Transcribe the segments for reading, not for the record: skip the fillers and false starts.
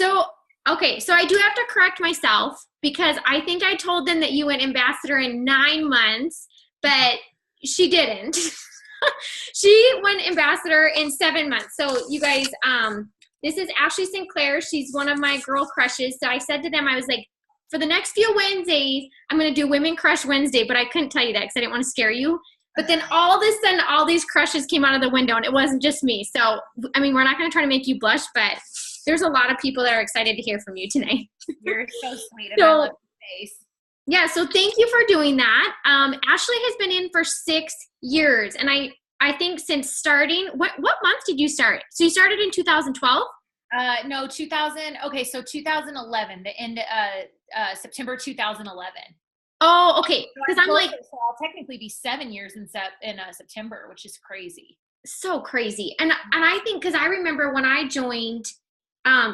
So, okay, so I do have to correct myself because I think I told them that you went ambassador in 9 months, but she didn't. She went ambassador in 7 months. So you guys, this is Ashley Sinclair. She's one of my girl crushes. So I said to them, I was like, for the next few Wednesdays, I'm going to do Women Crush Wednesday, but I couldn't tell you that because I didn't want to scare you. But then all of a sudden, all these crushes came out of the window, and it wasn't just me. So, I mean, we're not going to try to make you blush, but there's a lot of people that are excited to hear from you tonight. You're so sweet, and I love your face. Yeah, so thank you for doing that. Ashley has been in for 6 years, and I think since starting, what month did you start? So you started in 2012? No, 2000. Okay, so 2011, the end, September 2011. Oh, okay. Because I'm like, so I'll technically be 7 years in September, which is crazy. So crazy. And I think because I remember when I joined,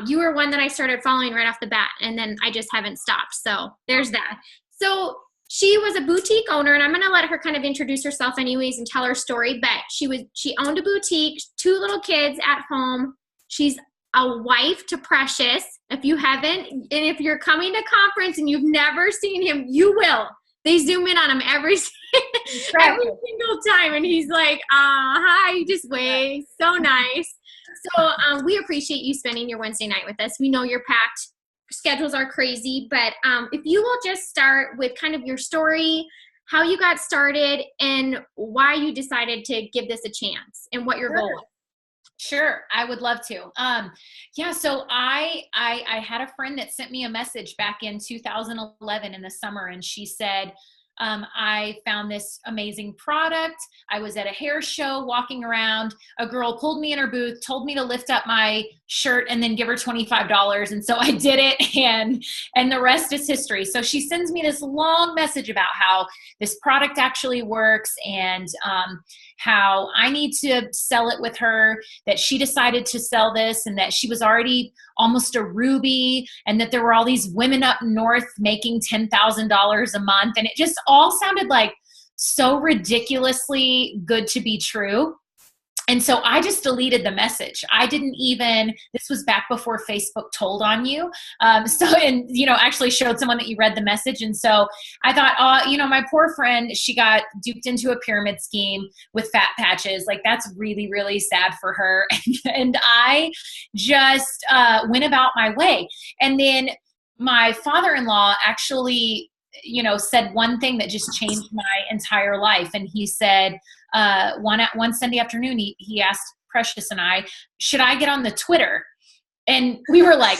you were one that I started following right off the bat, and then I just haven't stopped. So there's that. So she was a boutique owner, and I'm going to let her kind of introduce herself anyways and tell her story. But she owned a boutique, 2 little kids at home. She's a wife to Precious. If you haven't, and if you're coming to conference and you've never seen him, you will. They zoom in on him every single time, and he's like, hi, just wave. So nice. So we appreciate you spending your Wednesday night with us. We know you're packed. Schedules are crazy, but if you will just start with kind of your story, how you got started, and why you decided to give this a chance, and what your goal was. Sure, I would love to. Yeah, so I had a friend that sent me a message back in 2011 in the summer, and she said, I found this amazing product. I was at a hair show walking around. A girl pulled me in her booth, told me to lift up my shirt and then give her $25. And so I did it, and the rest is history. So she sends me this long message about how this product actually works, and how I need to sell it with her, that she decided to sell this, and that she was already almost a Ruby, and that there were all these women up north making $10,000 a month. And it just all sounded like so ridiculously good to be true. And so I just deleted the message. This was back before Facebook told on you. Actually showed someone that you read the message. And so I thought, my poor friend, she got duped into a pyramid scheme with fat patches. Like, that's really, really sad for her. And I just went about my way. And then my father-in-law actually, said one thing that just changed my entire life. And he said, one Sunday afternoon, he asked Precious and I, should I get on the Twitter? And we were like,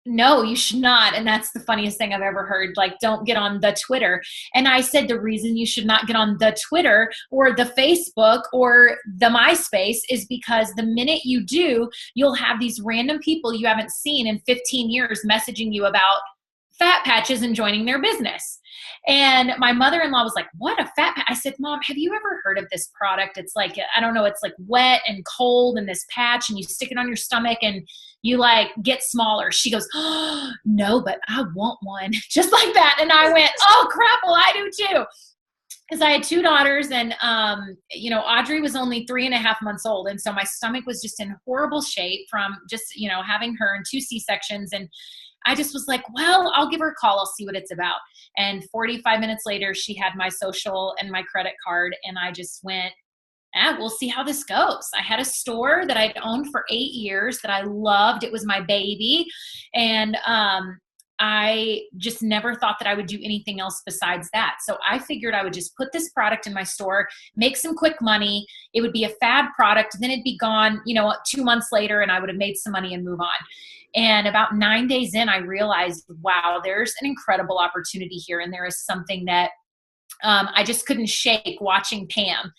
no, you should not. And that's the funniest thing I've ever heard. Like, don't get on the Twitter. And I said, the reason you should not get on the Twitter or the Facebook or the MySpace is because the minute you do, you'll have these random people you haven't seen in 15 years messaging you about fat patches and joining their business. And my mother-in-law was like, what, a fat patch? I said, Mom, have you ever heard of this product? It's like, I don't know, it's like wet and cold and this patch, and you stick it on your stomach and you like get smaller. She goes, oh, no, but I want one. Just like that. And I went, oh crap, well, I do too. Because I had 2 daughters, and Audrey was only 3.5 months old. And so my stomach was just in horrible shape from just, having her in 2 C-sections. And I just was like, well, I'll give her a call. I'll see what it's about. And 45 minutes later, she had my social and my credit card. And I just went, we'll see how this goes. I had a store that I'd owned for 8 years that I loved. It was my baby. And I just never thought that I would do anything else besides that. So I figured I would just put this product in my store, make some quick money. It would be a fad product. Then it'd be gone, 2 months later, and I would have made some money and move on. And about 9 days in, I realized, wow, there's an incredible opportunity here. And there is something that I just couldn't shake watching Pam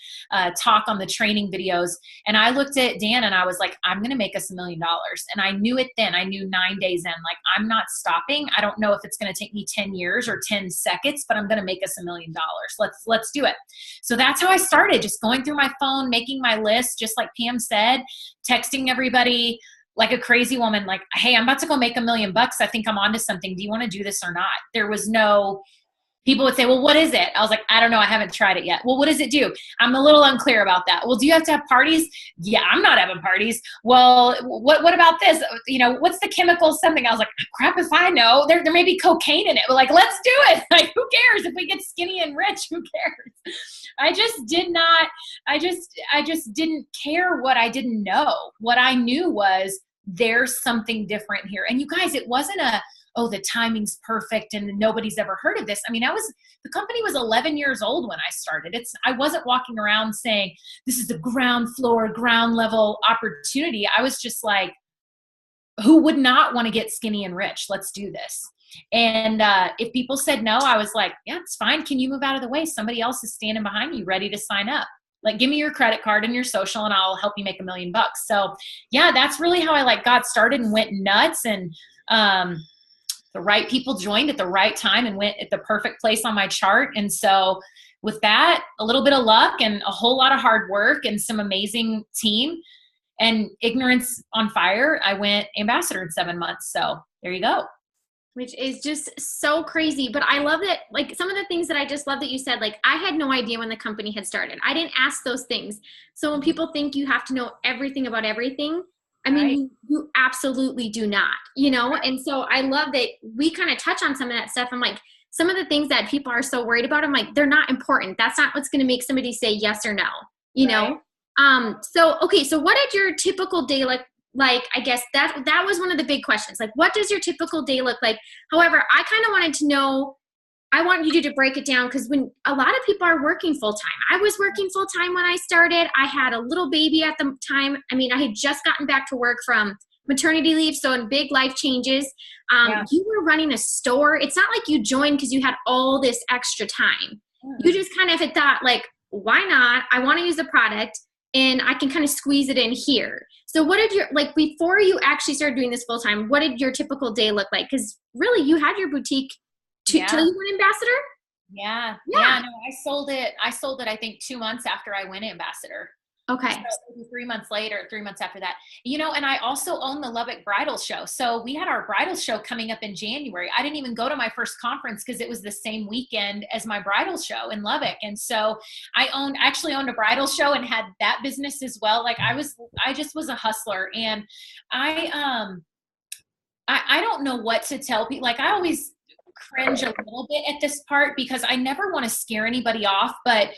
talk on the training videos. And I looked at Dan and I was like, I'm going to make us $1 million. And I knew it then. I knew 9 days in, like, I'm not stopping. I don't know if it's going to take me 10 years or 10 seconds, but I'm going to make us $1 million. Let's do it. So that's how I started, just going through my phone, making my list, just like Pam said, texting everybody like a crazy woman, like, hey, I'm about to go make $1 million. I think I'm onto something. Do you want to do this or not? There was no People would say, well, what is it? I was like, I don't know. I haven't tried it yet. Well, what does it do? I'm a little unclear about that. Well, do you have to have parties? Yeah, I'm not having parties. Well, what about this? You know, what's the chemical something? I was like, crap if I know. There may be cocaine in it. But like, let's do it. Like, who cares? If we get skinny and rich, who cares? I just did not, I just didn't care what I didn't know. What I knew was there's something different here. And you guys, it wasn't oh, the timing's perfect and nobody's ever heard of this. I mean, the company was 11 years old when I started. I wasn't walking around saying, this is a ground floor, ground level opportunity. I was just like, who would not want to get skinny and rich? Let's do this. And if people said no, I was like, yeah, it's fine. Can you move out of the way? Somebody else is standing behind you, ready to sign up. Like, give me your credit card and your social and I'll help you make $1 million. So yeah, that's really how I got started and went nuts. And, the right people joined at the right time and went at the perfect place on my chart. And so with that, a little bit of luck and a whole lot of hard work and some amazing team and ignorance on fire, I went ambassador in 7 months. So there you go. Which is just so crazy. But I love that, like, some of the things that I just love that you said, like, I had no idea when the company had started. I didn't ask those things. So when people think you have to know everything about everything, I mean, Right. you absolutely do not, you know? And so I love that we kind of touch on some of that stuff. I'm like, some of the things that people are so worried about, I'm like, they're not important. That's not what's going to make somebody say yes or no, you know? So, okay. So what did your typical day look like? I guess that was one of the big questions. Like, what does your typical day look like? However, I kind of wanted to know, I want you to break it down, because when a lot of people are working full time, I was working full time when I started. I had a little baby at the time. I mean, I had just gotten back to work from maternity leave, so in big life changes. You were running a store. It's not like you joined because you had all this extra time. You just kind of had thought, like, why not? I want to use the product and I can kind of squeeze it in here. So what did your, like, before you actually started doing this full time, what did your typical day look like? Because really, you had your boutique till you went ambassador? Yeah. No, I sold it, I think 2 months after I went ambassador. Okay. So maybe 3 months later, 3 months after that, you know, and I also own the Lubbock Bridal Show. So we had our bridal show coming up in January. I didn't even go to my first conference because it was the same weekend as my bridal show in Lubbock. And so I actually owned a bridal show and had that business as well. Like, I just was a hustler. And I don't know what to tell people. Like, I always cringe a little bit at this part because I never want to scare anybody off. But,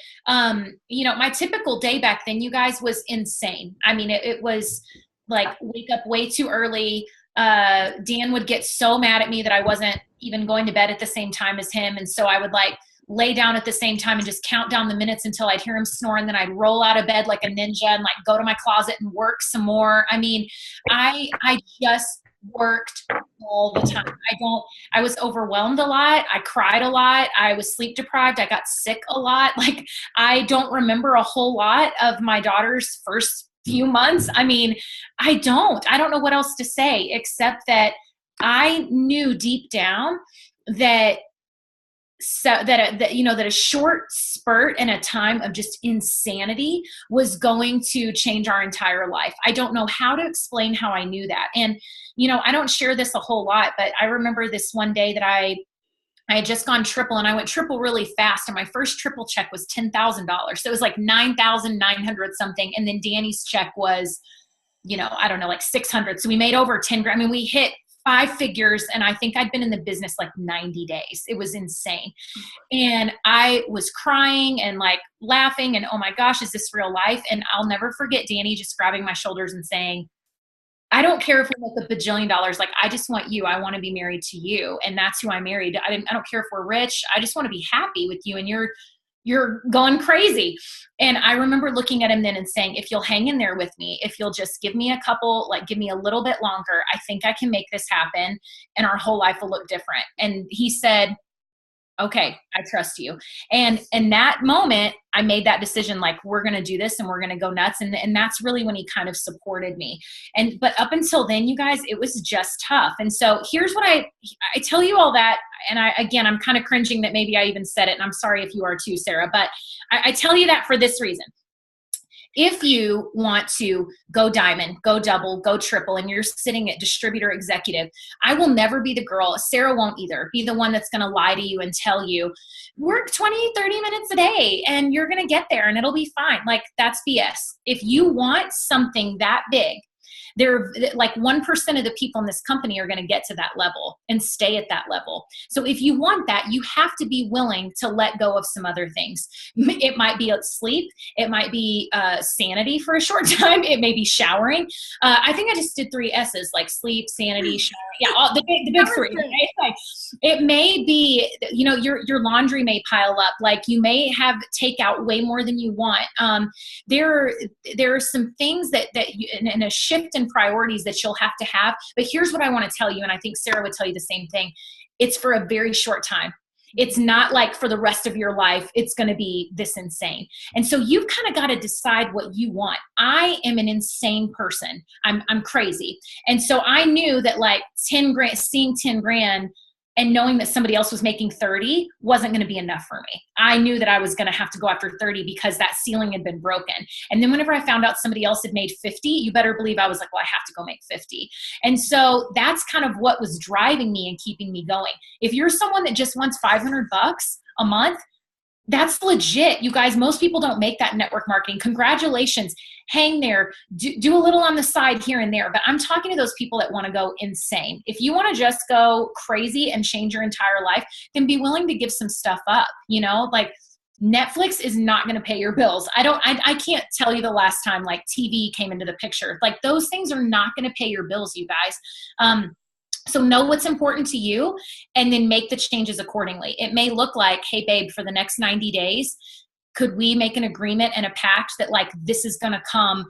you know, my typical day back then, you guys, was insane. I mean, it was like wake up way too early. Dan would get so mad at me that I wasn't even going to bed at the same time as him. And so I would like lay down at the same time and just count down the minutes until I'd hear him snore. And then I'd roll out of bed like a ninja and like go to my closet and work some more. I mean, I just worked all the time. I was overwhelmed a lot. I cried a lot. I was sleep deprived. I got sick a lot. Like, I don't remember a whole lot of my daughter's first few months. I mean, I don't know what else to say except that I knew deep down that that a short spurt and a time of just insanity was going to change our entire life. I don't know how to explain how I knew that. And, you know, I don't share this a whole lot, but I remember this one day that I had just gone triple, and I went triple really fast. And my first triple check was $10,000. So it was like 9,900 something. And then Danny's check was, you know, I don't know, like 600. So we made over 10 grand. I mean, we hit 5 figures, and I think I'd been in the business like 90 days. It was insane. And I was crying and like laughing and, oh my gosh, is this real life? And I'll never forget Danny just grabbing my shoulders and saying, I don't care if we make $1 bajillion. Like, I just want you. I want to be married to you. And that's who I married. I don't care if we're rich. I just want to be happy with you. And you're going crazy. And I remember looking at him then and saying, if you'll hang in there with me, if you'll just give me give me a little bit longer, I think I can make this happen and our whole life will look different. And he said, okay, I trust you. And in that moment, I made that decision, like, we're going to do this and we're going to go nuts. And that's really when he kind of supported me. But up until then, you guys, it was just tough. And so here's what I tell you all that. And I'm kind of cringing that maybe I even said it. And I'm sorry if you are too, Sarah, but I tell you that for this reason. If you want to go diamond, go double, go triple, and you're sitting at distributor executive, I will never be the girl, Sarah won't either, be the one that's going to lie to you and tell you, work 20, 30 minutes a day and you're going to get there and it'll be fine. Like, that's BS. If you want something that big, they're like 1% of the people in this company are going to get to that level and stay at that level. So if you want that, you have to be willing to let go of some other things. It might be sleep. It might be sanity for a short time. It may be showering. I think I just did 3 S's, like sleep, sanity, showering. Yeah, the big 3. Right? Like, it may be, your laundry may pile up. Like, you may have takeout way more than you want. There are some things that you, and a shift in priorities that you'll have to have. But here's what I want to tell you, and I think Sarah would tell you the same thing. It's for a very short time. It's not like for the rest of your life, it's going to be this insane. And so you've kind of got to decide what you want. I am an insane person. I'm crazy. And so I knew that like 10 grand, seeing 10 grand and knowing that somebody else was making 30 wasn't going to be enough for me. I knew that I was going to have to go after 30 because that ceiling had been broken. And then whenever I found out somebody else had made 50, you better believe I was like, well, I have to go make 50. And so that's kind of what was driving me and keeping me going. If you're someone that just wants $500 a month, that's legit. You guys, most people don't make that network marketing. Congratulations. Hang there. Do a little on the side here and there. But I'm talking to those people that want to go insane. If you want to just go crazy and change your entire life, then be willing to give some stuff up. Like Netflix is not going to pay your bills. I can't tell you the last time like TV came into the picture. Like, those things are not going to pay your bills, you guys. So know what's important to you and then make the changes accordingly. It may look like, hey, babe, for the next 90 days, could we make an agreement and a pact that like this is going to come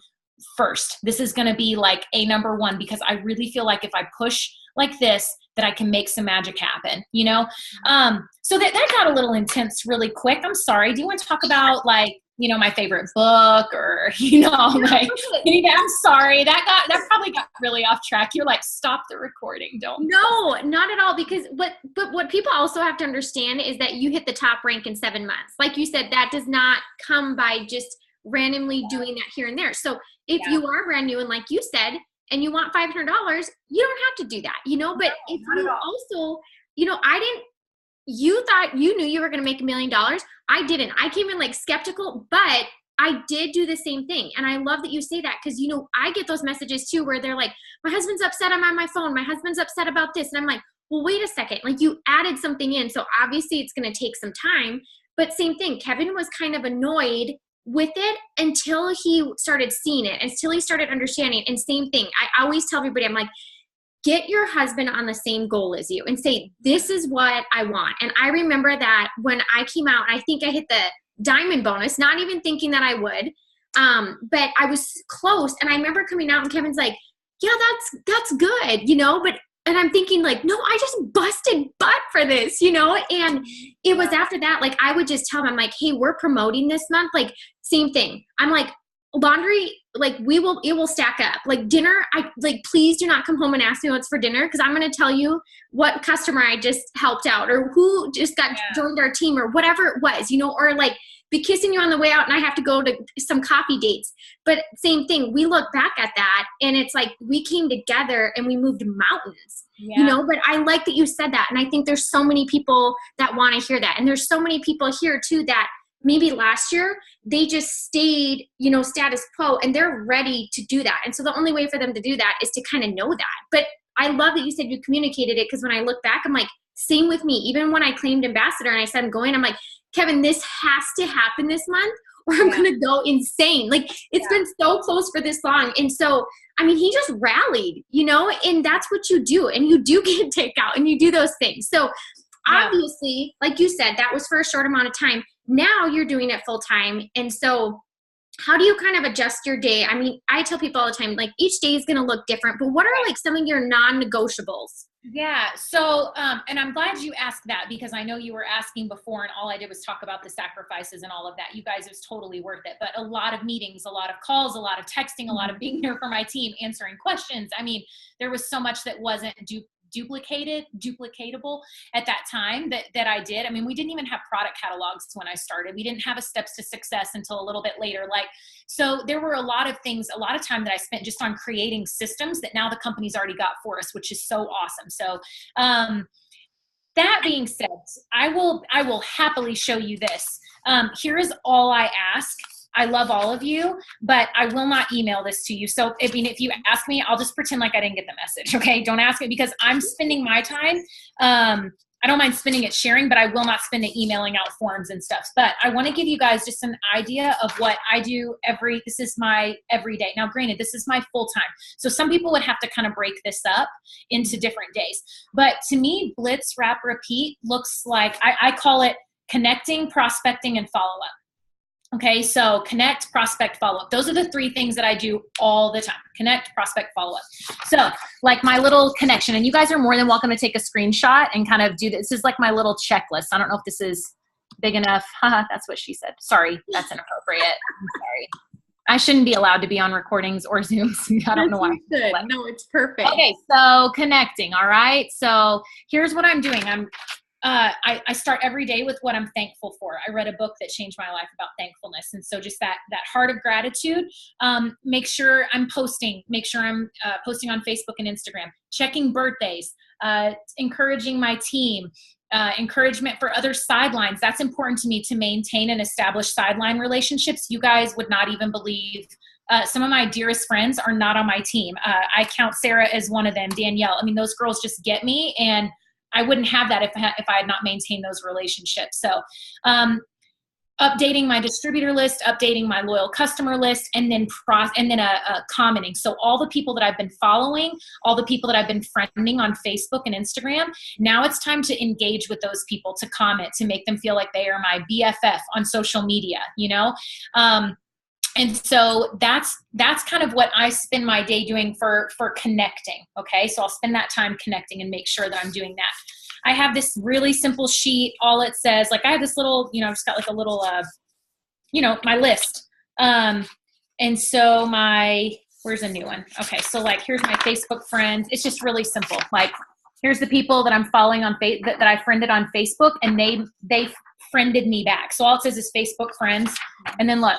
first? This is going to be like a number one, because I really feel like if I push like this, that I can make some magic happen, So that got a little intense really quick. I'm sorry. Do you want to talk about like, my favorite book or, like, I'm sorry. That probably got really off track. You're like, stop the recording. Don't. No, not at all. Because but what people also have to understand is that you hit the top rank in 7 months. Like you said, that does not come by just randomly doing that here and there. So if you are brand new and like you said, and you want $500, you don't have to do that, but if you also, you thought you knew you were going to make $1 million. I didn't. I came in like skeptical, but I did do the same thing. And I love that you say that because, I get those messages too where they're like, my husband's upset, I'm on my phone. My husband's upset about this. And I'm like, well, wait a second. Like, you added something in. So obviously it's going to take some time. But same thing, Kevin was kind of annoyed with it until he started seeing it, until he started understanding. And same thing, I always tell everybody, I'm like, get your husband on the same goal as you and say, this is what I want. And I remember that when I came out, I think I hit the diamond bonus, not even thinking that I would. But I was close. And I remember coming out and Kevin's like, yeah, that's good, and I'm thinking like, no, I just busted butt for this, and it was after that, like, I would just tell them, I'm like, hey, we're promoting this month. Like, same thing. I'm like, laundry, like, it will stack up. Like, dinner, please do not come home and ask me what's for dinner, because I'm going to tell you what customer I just helped out or who just joined our team or whatever it was, or like be kissing you on the way out and I have to go to some coffee dates. But same thing, we look back at that and it's like we came together and we moved mountains, but I like that you said that. And I think there's so many people that want to hear that. And there's so many people here too that maybe last year they just stayed, status quo, and they're ready to do that. And so the only way for them to do that is to kind of know that. But I love that you said you communicated it, because when I look back, I'm like, same with me. Even when I claimed ambassador and I said I'm going, I'm like, Kevin, this has to happen this month or I'm going to go insane. Like, it's been so close for this long. And so, I mean, he just rallied, and that's what you do. And you do get takeout and you do those things. So obviously, like you said, that was for a short amount of time. Now you're doing it full time. And so how do you kind of adjust your day? I mean, I tell people all the time, like, each day is going to look different, but what are like some of your non-negotiables? Yeah. So, and I'm glad you asked that, because I know you were asking before and all I did was talk about the sacrifices and all of that. You guys, it was totally worth it. But a lot of meetings, a lot of calls, a lot of texting, a lot of being here for my team, answering questions. I mean, there was so much that wasn't duplicatable at that time that I did. I mean, we didn't even have product catalogs when I started. We didn't have a steps to success until a little bit later. Like, so there were a lot of things, a lot of time that I spent just on creating systems that now the company's already got for us, which is so awesome. So, that being said, I will happily show you this. Here is all I ask. I love all of you, but I will not email this to you. So, I mean, if you ask me, I'll just pretend like I didn't get the message, okay? Don't ask me, because I'm spending my time. I don't mind spending it sharing, but I will not spend it emailing out forms and stuff. But I want to give you guys just an idea of what I do this is my everyday. Now, granted, this is my full time. So some people would have to kind of break this up into different days. But to me, blitz, wrap, repeat looks like, I call it connecting, prospecting, and follow up. Okay, so connect, prospect, follow up. Those are the three things that I do all the time. Connect, prospect, follow up. So like my little connection, and you guys are more than welcome to take a screenshot and kind of do this. This is like my little checklist. I don't know if this is big enough. Haha, that's what she said. Sorry, that's inappropriate. I'm sorry. I shouldn't be allowed to be on recordings or Zooms. I don't know why. Good. No, it's perfect. Okay, so connecting, all right? So here's what I'm doing. I start every day with what I'm thankful for. I read a book that changed my life about thankfulness. And so just that heart of gratitude, make sure I'm posting, posting on Facebook and Instagram, checking birthdays, encouraging my team, encouragement for other sidelines. That's important to me, to maintain and establish sideline relationships. You guys would not even believe, some of my dearest friends are not on my team. I count Sarah as one of them, Danielle. I mean, those girls just get me, and I wouldn't have that if I had not maintained those relationships. So updating my distributor list, updating my loyal customer list, and then commenting. So all the people that I've been following, all the people that I've been friending on Facebook and Instagram, now it's time to engage with those people, to comment, to make them feel like they are my BFF on social media, you know? And so that's kind of what I spend my day doing for connecting. Okay. So I'll spend that time connecting and make sure that I'm doing that. I have this really simple sheet. All it says, like I have this little, I've just got like a little, my list. And so where's a new one? Okay. So like, here's my Facebook friends. It's just really simple. Like, here's the people that I'm following on that I friended on Facebook, and they friended me back. So all it says is Facebook friends. And then look,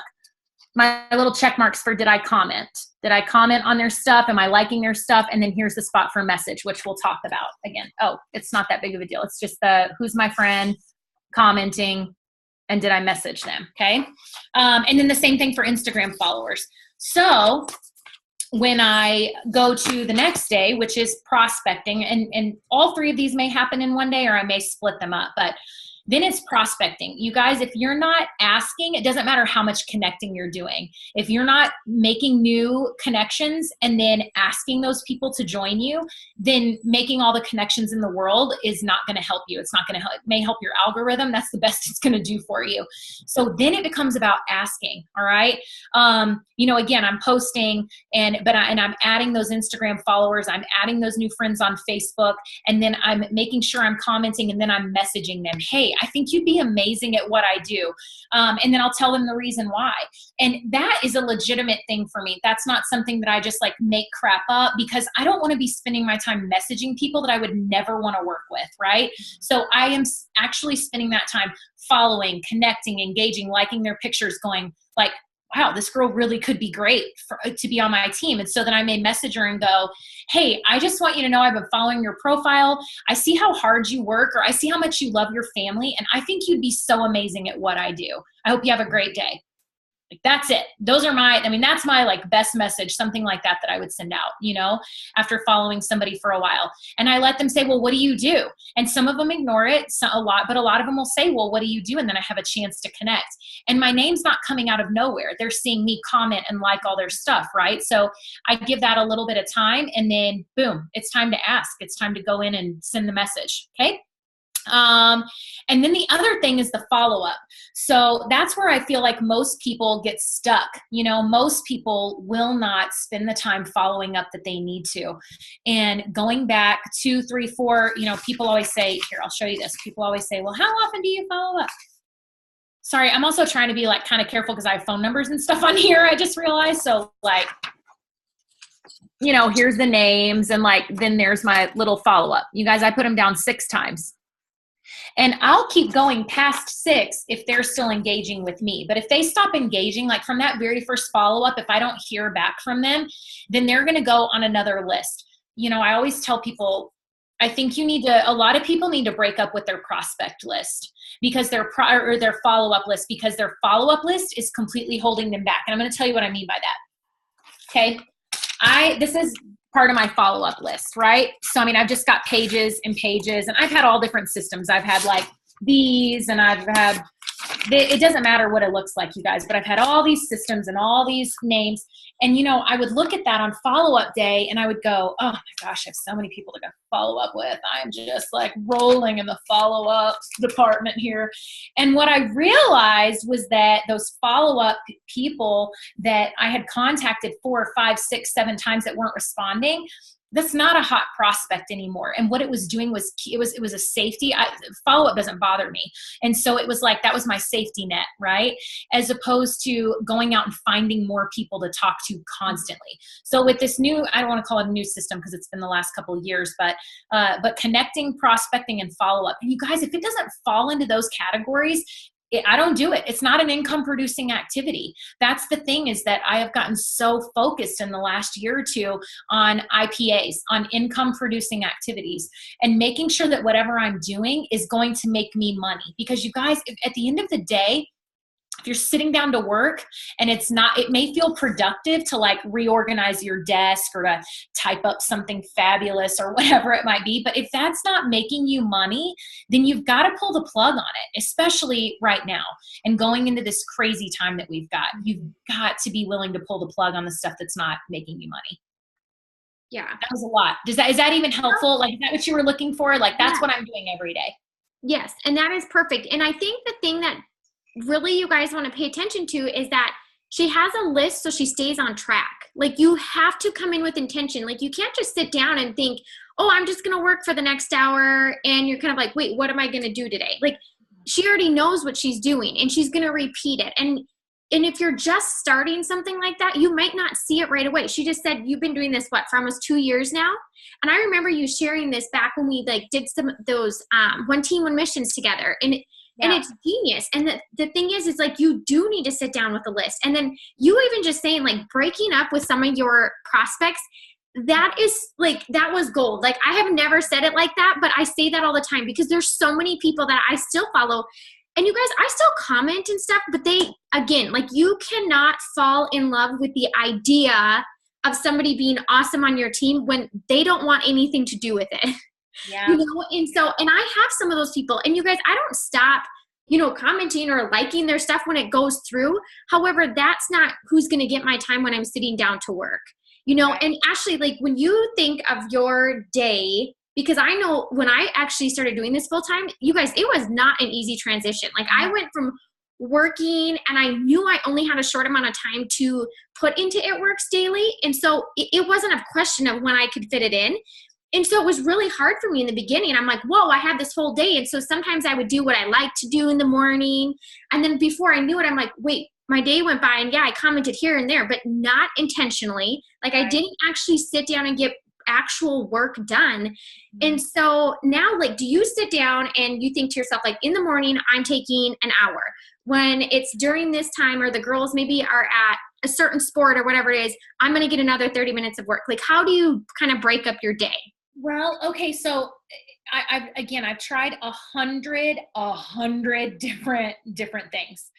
my little check marks for, did I comment? Did I comment on their stuff? Am I liking their stuff? And then here's the spot for message, which we'll talk about again. Oh, it's not that big of a deal. It's just who's my friend, commenting, and did I message them? Okay. And then the same thing for Instagram followers. So when I go to the next day, which is prospecting, and all three of these may happen in one day, or I may split them up, but then it's prospecting. You guys, if you're not asking, it doesn't matter how much connecting you're doing. If you're not making new connections and then asking those people to join you, then making all the connections in the world is not going to help you. It's not going to help. It may help your algorithm. That's the best it's going to do for you. So then it becomes about asking. All right. Again, I'm posting and I'm adding those Instagram followers. I'm adding those new friends on Facebook, and then I'm making sure I'm commenting, and then I'm messaging them. Hey, I think you'd be amazing at what I do. And then I'll tell them the reason why. And that is a legitimate thing for me. That's not something that I just like make crap up, because I don't want to be spending my time messaging people that I would never want to work with, right? So I am actually spending that time following, connecting, engaging, liking their pictures, going like, wow, this girl really could be great to be on my team. And so then I may message her and go, hey, I just want you to know I've been following your profile. I see how hard you work, or I see how much you love your family, and I think you'd be so amazing at what I do. I hope you have a great day. Like, that's it. That's my like best message, something like that I would send out, after following somebody for a while. And I let them say, well, what do you do? And some of them ignore it a lot, but a lot of them will say, well, what do you do? And then I have a chance to connect. And my name's not coming out of nowhere. They're seeing me comment and like all their stuff, right? So I give that a little bit of time, and then boom, it's time to ask. It's time to go in and send the message. Okay. And then the other thing is the follow-up. So that's where I feel like most people get stuck. Most people will not spend the time following up that they need to. And going back 2, 3, 4, people always say, here, I'll show you this. People always say, well, how often do you follow up? Sorry, I'm also trying to be like kind of careful because I have phone numbers and stuff on here. I just realized. So like, you know, here's the names. And like, then there's my little follow-up. You guys, I put them down 6 times. And I'll keep going past 6 if they're still engaging with me. But if they stop engaging, like from that very first follow-up, if I don't hear back from them, then they're going to go on another list. You know, I always tell people, I think a lot of people need to break up with their prospect list because their follow-up list, because their follow-up list is completely holding them back. And I'm going to tell you what I mean by that. Okay. This is part of my follow-up list, right? So, I mean, I've just got pages and pages, and I've had all different systems. I've had like these, and I've had, it doesn't matter what it looks like, you guys, but I've had all these systems and all these names. And, you know, I would look at that on follow-up day and I would go, oh my gosh, I have so many people to go follow up with. I'm just like rolling in the follow-up department here. And what I realized was that those follow-up people that I had contacted 4, 5, 6, 7 times that weren't responding, that's not a hot prospect anymore. And what it was doing was it was a safety. Follow-up doesn't bother me. And so it was like, that was my safety net, right? As opposed to going out and finding more people to talk to constantly. So with this new, I don't want to call it a new system because it's been the last couple of years, but connecting, prospecting, and follow-up. And you guys, if it doesn't fall into those categories, I don't do it. It's not an income producing activity. That's the thing, is that I have gotten so focused in the last year or 2 on IPAs, on income producing activities, and making sure that whatever I'm doing is going to make me money. Because you guys, at the end of the day, if you're sitting down to work and it may feel productive to like reorganize your desk or to type up something fabulous or whatever it might be. But if that's not making you money, then you've got to pull the plug on it, especially right now and going into this crazy time that we've got. You've got to be willing to pull the plug on the stuff that's not making you money. Yeah. That was a lot. Is that even helpful? Like, is that what you were looking for? Like, that's what I'm doing every day. Yes. And that is perfect. And I think the thing that really you guys want to pay attention to is that she has a list so she stays on track. Like, you have to come in with intention. Like, you can't just sit down and think, oh, I'm just going to work for the next hour. And you're kind of like, wait, what am I going to do today? Like, she already knows what she's doing and she's going to repeat it. And if you're just starting something like that, you might not see it right away. She just said, you've been doing this, for almost 2 years now. And I remember you sharing this back when we like did some of those one team, one missions together. And it's genius. And the thing is like, you do need to sit down with a list. And then you even just saying like breaking up with some of your prospects, that is like, that was gold. Like, I have never said it like that, but I say that all the time because there's so many people that I still follow. And you guys, I still comment and stuff, but again, like, you cannot fall in love with the idea of somebody being awesome on your team when they don't want anything to do with it. Yeah. You know, and I have some of those people, and you guys, I don't stop, commenting or liking their stuff when it goes through. However, that's not who's going to get my time when I'm sitting down to work, Right. And Ashley, like, when you think of your day, because I know when I actually started doing this full time, you guys, it was not an easy transition. Like, I went from working and I knew I only had a short amount of time to put into It Works daily. And so it wasn't a question of when I could fit it in. And so it was really hard for me in the beginning. I'm like, whoa, I had this whole day. And so sometimes I would do what I like to do in the morning. And then before I knew it, I'm like, wait, my day went by and I commented here and there, but not intentionally. Like, I didn't actually sit down and get actual work done. And so now, like, do you sit down and you think to yourself, like, in the morning, I'm taking an hour. When it's during this time, or the girls maybe are at a certain sport or whatever it is, I'm going to get another 30 minutes of work. Like, how do you kind of break up your day? Well, okay. So I've tried 100 different things.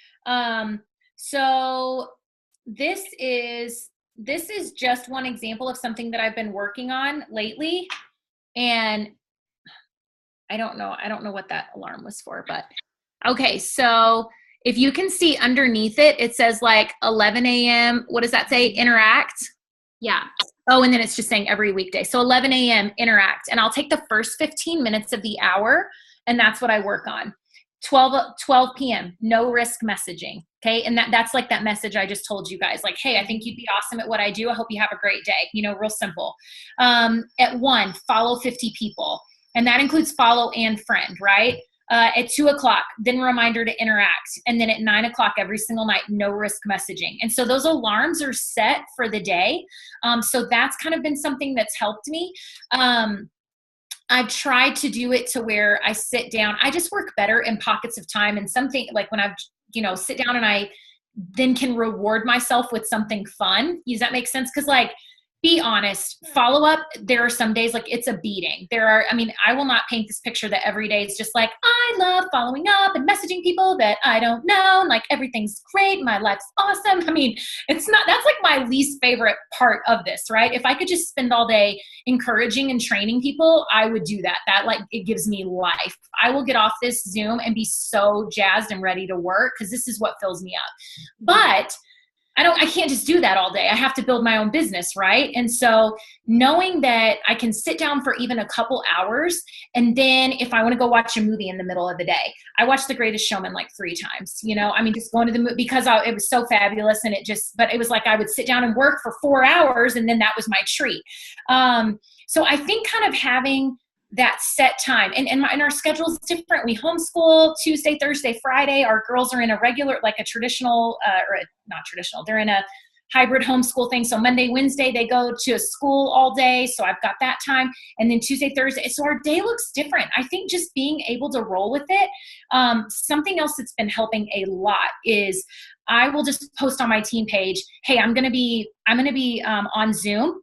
So this is just one example of something that I've been working on lately. And I don't know what that alarm was for, but okay. So if you can see underneath it, it says like 11 a.m. What does that say? Interact. Yeah. Oh, and then it's just saying every weekday. So 11 a.m. interact. And I'll take the first 15 minutes of the hour, and that's what I work on. 12 p.m., no risk messaging. Okay. And that's like that message I just told you guys, like, hey, I think you'd be awesome at what I do. I hope you have a great day. Real simple. At 1, follow 50 people. And that includes follow and friend, right? at 2:00, then reminder to interact. And then at 9:00 every single night, no risk messaging. And so those alarms are set for the day. So that's kind of been something that's helped me. I've tried to do it to where I sit down. I just work better in pockets of time, and something like when I've, sit down and I then can reward myself with something fun. Does that make sense? Cause like, be honest, follow up. There are some days like it's a beating. I will not paint this picture that every day is just like, I love following up and messaging people that I don't know. And like, everything's great. My life's awesome. It's not, that's like my least favorite part of this, right? If I could just spend all day encouraging and training people, I would do that. That like, it gives me life. I will get off this Zoom and be so jazzed and ready to work because this is what fills me up. But I can't just do that all day. I have to build my own business, right? And so knowing that I can sit down for even a couple hours, and then if I want to go watch a movie in the middle of the day, I watched The Greatest Showman like 3 times, just going to the movie because it was so fabulous. And but it was like I would sit down and work for 4 hours and then that was my treat. So I think kind of having that set time and our schedule is different. We homeschool Tuesday, Thursday, Friday. Our girls are in a regular, like a traditional, not traditional. They're in a hybrid homeschool thing. So Monday, Wednesday, they go to a school all day. So I've got that time. And then Tuesday, Thursday. So our day looks different. I think just being able to roll with it. Something else that's been helping a lot is I will just post on my team page, hey, I'm going to be on Zoom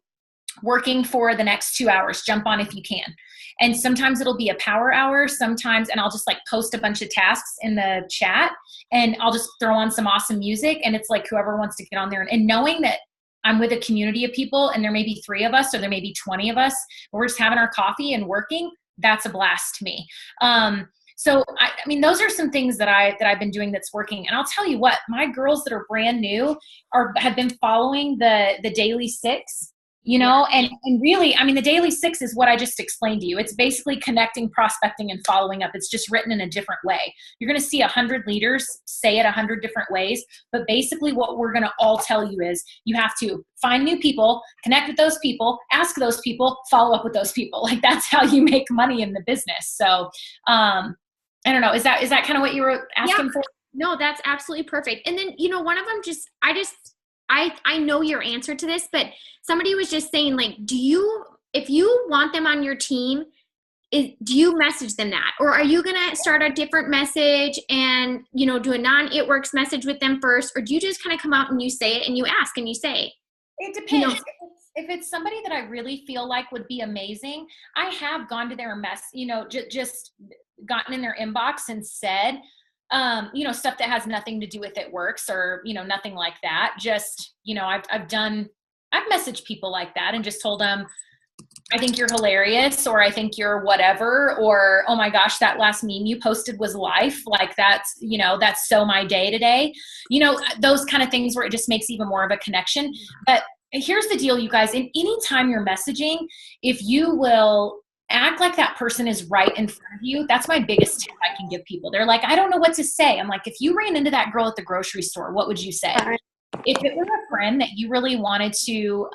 working for the next 2 hours. Jump on if you can. And sometimes it'll be a power hour sometimes, and I'll just like post a bunch of tasks in the chat and I'll just throw on some awesome music. And it's like whoever wants to get on there and knowing that I'm with a community of people and there may be 3 of us or there may be 20 of us, but we're just having our coffee and working. That's a blast to me. So those are some things that I've been doing that's working. And I'll tell you what, my girls that are brand new have been following the Daily 6. And really, the Daily 6 is what I just explained to you. It's basically connecting, prospecting, and following up. It's just written in a different way. You're going to see 100 leaders say it 100 different ways. But basically what we're going to all tell you is you have to find new people, connect with those people, ask those people, follow up with those people. Like that's how you make money in the business. So I don't know. Is that kind of what you were asking for? No, that's absolutely perfect. And then, one of them I know your answer to this, but somebody was just saying, like, if you want them on your team, do you message them that? Or are you going to start a different message and, do a non-it works message with them first? Or do you just kind of come out and you say it and you ask and you say? It depends. If it's somebody that I really feel like would be amazing, I have gone to their just gotten in their inbox and said, stuff that has nothing to do with it works or, nothing like that. Just, I've messaged people like that and just told them, I think you're hilarious, or I think you're whatever, or, oh my gosh, that last meme you posted was life. Like that's so my day today, those kind of things where it just makes even more of a connection. But here's the deal, you guys, in any time you're messaging, if you will act like that person is right in front of you. That's my biggest tip I can give people. They're like, I don't know what to say. I'm like, if you ran into that girl at the grocery store, what would you say? If it was a friend that you really wanted to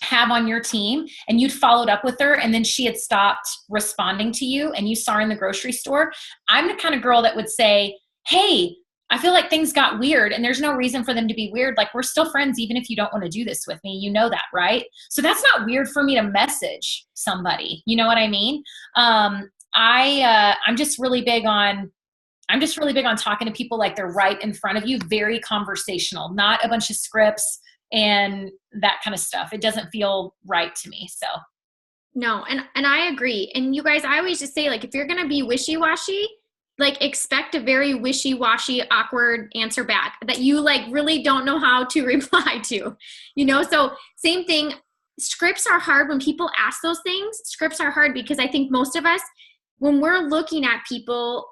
have on your team and you'd followed up with her and then she had stopped responding to you and you saw her in the grocery store, I'm the kind of girl that would say, hey, I feel like things got weird and there's no reason for them to be weird. Like we're still friends, even if you don't want to do this with me, that, right? So that's not weird for me to message somebody. You know what I mean? I'm just really big on talking to people like they're right in front of you, very conversational, not a bunch of scripts and that kind of stuff. It doesn't feel right to me. So. No. And I agree. And you guys, I always just say, like, if you're going to be wishy-washy, like expect a very wishy-washy, awkward answer back that you like really don't know how to reply to, so same thing. Scripts are hard when people ask those things. Scripts are hard because I think most of us, when we're looking at people,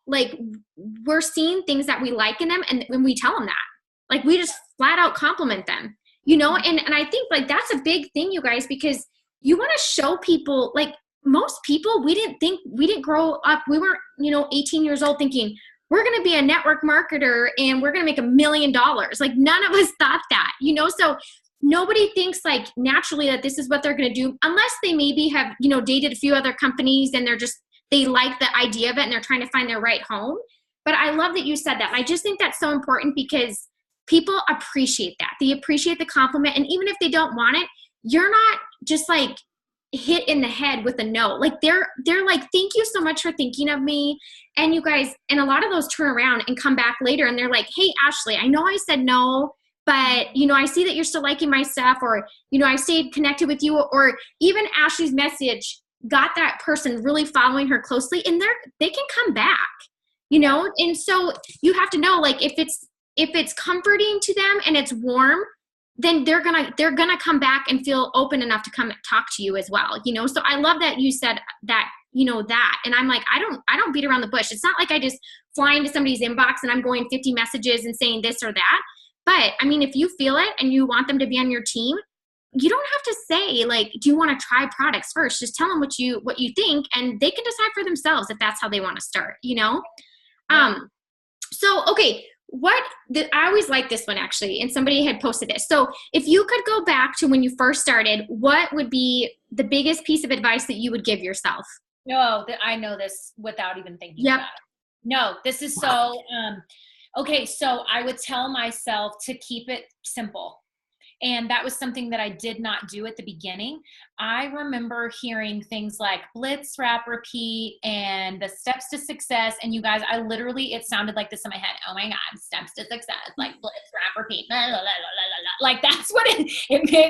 like we're seeing things that we like in them. And when we tell them that, like we just flat out compliment them, and I think like that's a big thing, you guys, because you want to show people, like, most people, we didn't grow up. We weren't, 18 years old thinking we're going to be a network marketer and we're going to make $1 million. Like none of us thought that, so nobody thinks like naturally that this is what they're going to do unless they maybe have, dated a few other companies and they like the idea of it and they're trying to find their right home. But I love that you said that. I just think that's so important because people appreciate that. They appreciate the compliment. And even if they don't want it, you're not just like hit in the head with a no. Like they're like, thank you so much for thinking of me. And you guys, and a lot of those turn around and come back later and they're like, hey, Ashley, I know I said no, but I see that you're still liking my stuff, or, I stayed connected with you, or even Ashley's message got that person really following her closely, and they can come back, And so you have to know, like, if it's comforting to them and it's warm, then they're gonna come back and feel open enough to come talk to you as well, So I love that you said that, that, and I'm like, I don't beat around the bush. It's not like I just fly into somebody's inbox and I'm going 50 messages and saying this or that. But I mean, if you feel it and you want them to be on your team, you don't have to say, like, do you want to try products first? Just tell them what you think, and they can decide for themselves if that's how they want to start, Yeah. So, okay. I always like this one, actually, and somebody had posted this. So if you could go back to when you first started, what would be the biggest piece of advice that you would give yourself? No, I know this without even thinking Yep. about it. No, this is so, okay. So I would tell myself to keep it simple. And that was something that I did not do at the beginning. I remember hearing things like blitz, wrap, repeat, and the steps to success. And you guys, it sounded like this in my head. Oh my God, steps to success, like blitz, wrap, repeat, blah, blah, blah, blah, blah. Like that's what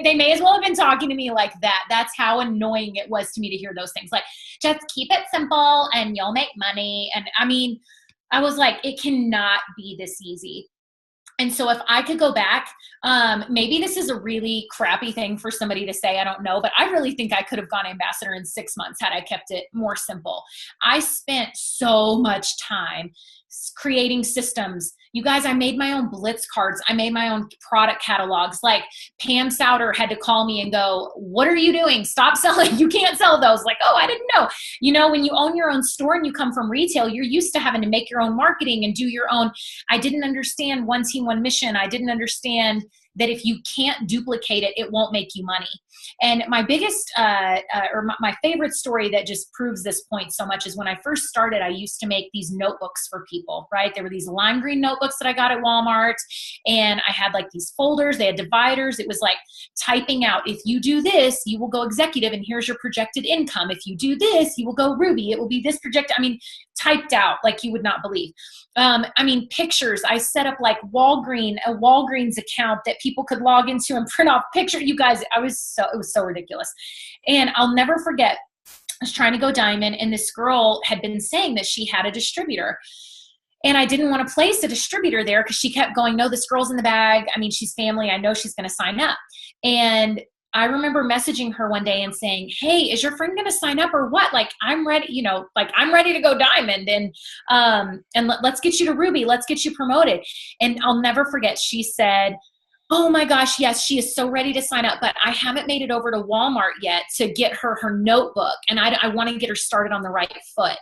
they may as well have been talking to me like that. That's how annoying it was to me to hear those things. Like, just keep it simple and you'll make money. And I mean, I was like, it cannot be this easy. And so if I could go back, maybe this is a really crappy thing for somebody to say, I don't know, but I really think I could have gone ambassador in 6 months had I kept it more simple. I spent so much time creating systems. You guys, I made my own blitz cards. I made my own product catalogs. Like Pam Souter had to call me and go, what are you doing? Stop selling. You can't sell those. Like, oh, I didn't know. When you own your own store and you come from retail, you're used to having to make your own marketing and do your own. I didn't understand one team, one mission. I didn't understand that if you can't duplicate it, it won't make you money. And my biggest, my favorite story that just proves this point so much is when I first started, I used to make these notebooks for people, right? There were these lime green notebooks that I got at Walmart, and I had like these folders, they had dividers. It was like typing out, if you do this, you will go executive, and here's your projected income. If you do this, you will go Ruby. It will be this project. I mean, typed out like you would not believe. Pictures. I set up like a Walgreens account that people could log into and print off pictures. You guys, it was so ridiculous. And I'll never forget, I was trying to go diamond, and this girl had been saying that she had a distributor. And I didn't want to place a distributor there because she kept going, no, this girl's in the bag. I mean, she's family. I know she's going to sign up. And I remember messaging her one day and saying, hey, is your friend going to sign up or what? Like, I'm ready, I'm ready to go diamond, and let's get you to Ruby. Let's get you promoted. And I'll never forget, she said, oh my gosh, yes, she is so ready to sign up, but I haven't made it over to Walmart yet to get her notebook, and I want to get her started on the right foot.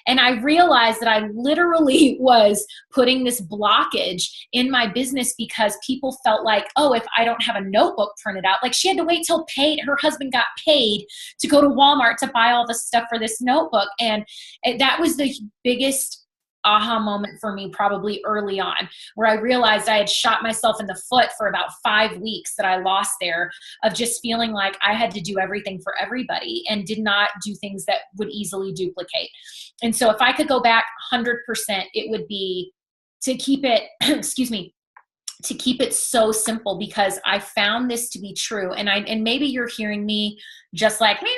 And I realized that I literally was putting this blockage in my business because people felt like, oh, if I don't have a notebook printed out, like she had to wait till her husband got paid to go to Walmart to buy all the stuff for this notebook. And that was the biggest aha moment for me probably early on, where I realized I had shot myself in the foot for about 5 weeks that I lost there, of just feeling like I had to do everything for everybody and did not do things that would easily duplicate. And so if I could go back 100%, it would be to keep it, to keep it so simple, because I found this to be true. And maybe you're hearing me just like me,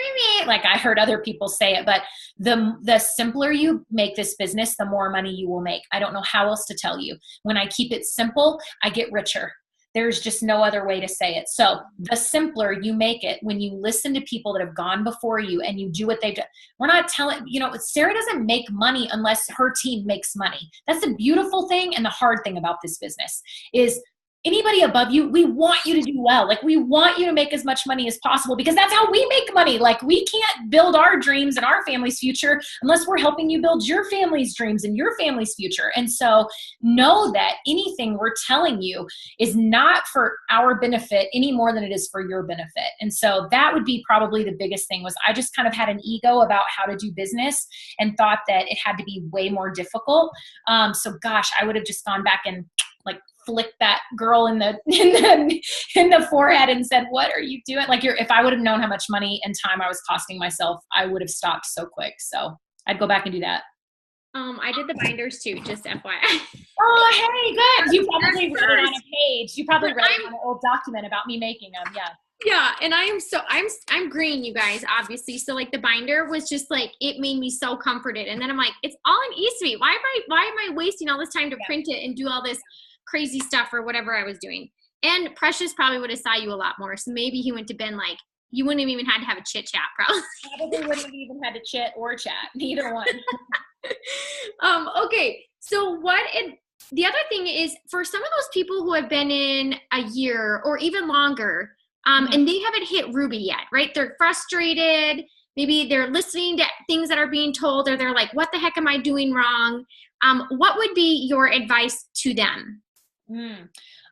like I heard other people say it, but the simpler you make this business, the more money you will make. I don't know how else to tell you. When I keep it simple, I get richer. There's just no other way to say it. So the simpler you make it, when you listen to people that have gone before you and you do what they've done. We're not telling, Sarah doesn't make money unless her team makes money. That's the beautiful thing and the hard thing about this business is anybody above you, we want you to do well. Like, we want you to make as much money as possible because that's how we make money. Like, we can't build our dreams and our family's future unless we're helping you build your family's dreams and your family's future. And so know that anything we're telling you is not for our benefit any more than it is for your benefit. And so that would be probably the biggest thing. Was I just kind of had an ego about how to do business and thought that it had to be way more difficult. So gosh, I would have just gone back and like flicked that girl in the forehead and said, what are you doing? Like, if I would have known how much money and time I was costing myself, I would have stopped so quick. So I'd go back and do that. I did the binders too, just FYI. Oh, hey, good. You probably read it on a page. You probably read it on an old document about me making them. Yeah. Yeah. And I'm green, you guys, obviously. So like the binder was just like, it made me so comforted. And then I'm like, it's all in eSuite. Why am I wasting all this time to print it and do all this crazy stuff or whatever I was doing? And Precious probably would have saw you a lot more. So maybe he wouldn't have been like, you wouldn't have even had to have a chit chat probably. Probably wouldn't have even had to chit or chat. Neither one. Okay. So the other thing is, for some of those people who have been in a year or even longer, and they haven't hit Ruby yet, right? They're frustrated. Maybe they're listening to things that are being told, or they're like, what the heck am I doing wrong? What would be your advice to them?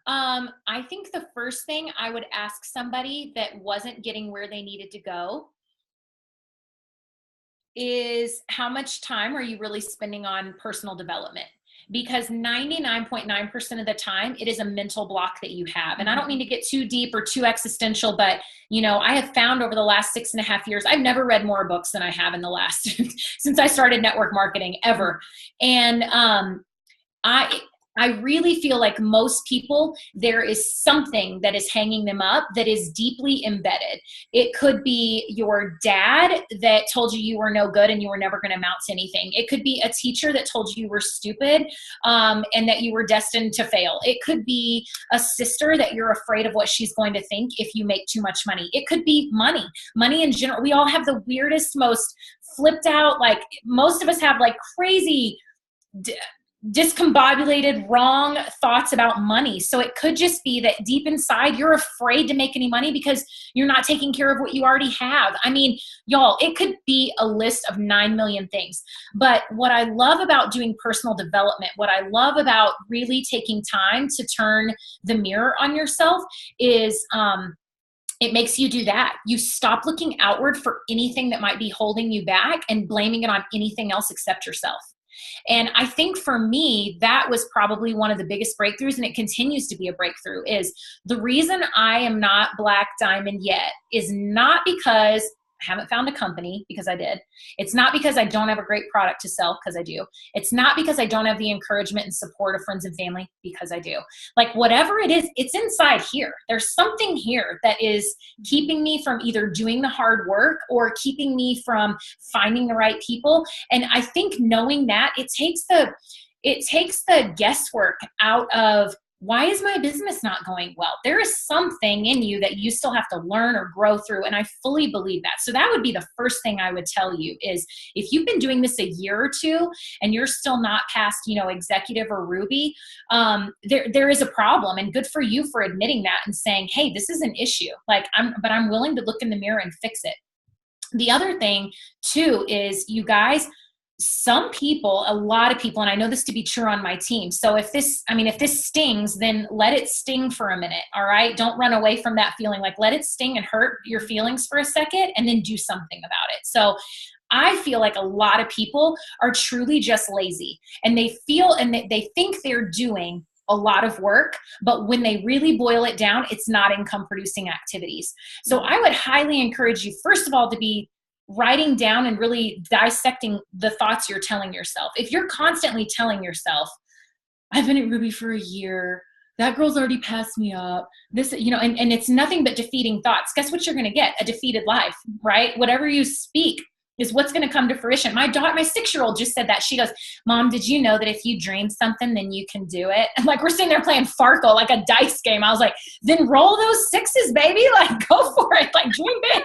I think the first thing I would ask somebody that wasn't getting where they needed to go is, how much time are you really spending on personal development? Because 99.9% of the time, it is a mental block that you have. And I don't mean to get too deep or too existential, but I have found over the last 6.5 years, I've never read more books than I have in the last, since I started network marketing ever. And I really feel like most people, there is something that is hanging them up that is deeply embedded. It could be your dad that told you you were no good and you were never going to amount to anything. It could be a teacher that told you you were stupid and that you were destined to fail. It could be a sister that you're afraid of what she's going to think if you make too much money. It could be money in general. We all have the weirdest, most flipped out, like most of us have like crazy discombobulated, wrong thoughts about money. So it could just be that deep inside, you're afraid to make any money because you're not taking care of what you already have. I mean, y'all, it could be a list of 9 million things. But what I love about doing personal development, what I love about really taking time to turn the mirror on yourself is, it makes you do that. You stop looking outward for anything that might be holding you back and blaming it on anything else except yourself. And I think for me, that was probably one of the biggest breakthroughs, and it continues to be a breakthrough, is the reason I am not Black Diamond yet is not because I haven't found a company, because I did. It's not because I don't have a great product to sell, because I do. It's not because I don't have the encouragement and support of friends and family, because I do. Like, whatever it is, it's inside here. There's something here that is keeping me from either doing the hard work or keeping me from finding the right people. And I think knowing that, it takes the guesswork out of, why is my business not going well? There is something in you that you still have to learn or grow through. And I fully believe that. So that would be the first thing I would tell you is, if you've been doing this a year or two and you're still not past, executive or Ruby, there is a problem, and good for you for admitting that and saying, hey, this is an issue. But I'm willing to look in the mirror and fix it. The other thing too is, you guys, a lot of people, and I know this to be true on my team. So if this stings, then let it sting for a minute. All right. Don't run away from that feeling. Like, let it sting and hurt your feelings for a second and then do something about it. So I feel like a lot of people are truly just lazy, and they think they're doing a lot of work, but when they really boil it down, it's not income producing activities. So I would highly encourage you, first of all, to be writing down and really dissecting the thoughts you're telling yourself. If you're constantly telling yourself, I've been at Ruby for a year, that girl's already passed me up, this, and it's nothing but defeating thoughts, guess what you're going to get? A defeated life, right? Whatever you speak is what's going to come to fruition. My 6-year-old just said that. She goes, Mom, did you know that if you dream something, then you can do it? And like, we're sitting there playing Farkle, like a dice game. I was like, then roll those 6s, baby. Like, go for it. Like, dream big.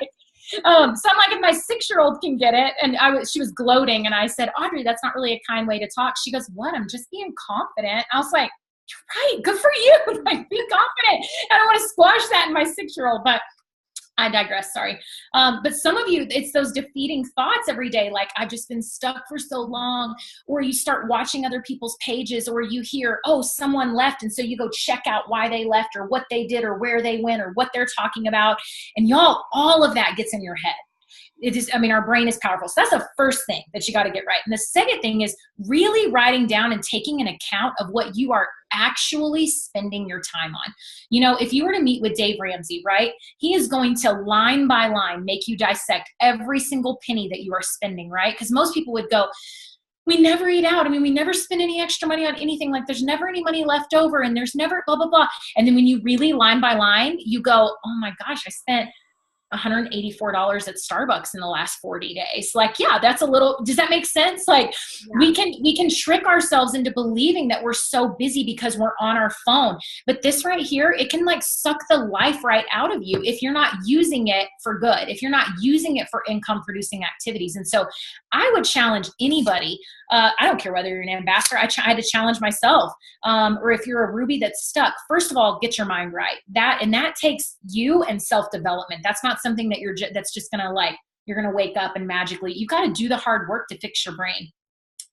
So I'm like, if my 6-year-old can get it, and she was gloating, and I said, Audrey, that's not really a kind way to talk. She goes, what? I'm just being confident. I was like, Right. Good for you. Like, be confident. I don't want to squash that in my 6-year-old, but I digress. Sorry. But some of you, it's those defeating thoughts every day. Like, I've just been stuck for so long, or you start watching other people's pages, or you hear, oh, someone left. And so you go check out why they left, or what they did, or where they went, or what they're talking about. And y'all, all of that gets in your head. It is, I mean, our brain is powerful. So that's the first thing that you got to get right. And the second thing is really writing down and taking an account of what you are actually spending your time on. You know, if you were to meet with Dave Ramsey, right, he is going to line by line make you dissect every single penny that you are spending, right? Because most people would go, we never eat out. I mean, we never spend any extra money on anything. Like, there's never any money left over, and there's never blah, blah, blah. And then when you really line by line, you go, oh my gosh, I spent $184 at Starbucks in the last 40 days. Like, yeah, that's a little, does that make sense? Like, yeah. we can trick ourselves into believing that we're so busy because we're on our phone. But this right here, it can like suck the life right out of you if you're not using it for good, if you're not using it for income producing activities. And so I would challenge anybody, I don't care whether you're an ambassador, I had to challenge myself, or if you're a Ruby that's stuck, first of all, get your mind right. That takes you and self-development. That's not something that that's just gonna, like, you're gonna wake up and magically, you got to do the hard work to fix your brain.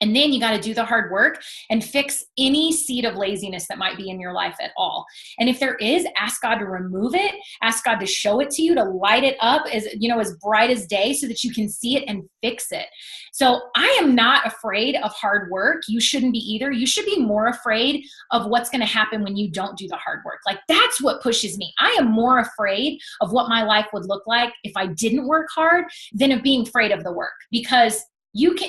And then you got to do the hard work and fix any seed of laziness that might be in your life at all. And if there is, ask God to remove it, ask God to show it to you, to light it up as, you know, as bright as day so that you can see it and fix it. So I am not afraid of hard work. You shouldn't be either. You should be more afraid of what's going to happen when you don't do the hard work. Like, that's what pushes me. I am more afraid of what my life would look like if I didn't work hard than of being afraid of the work, because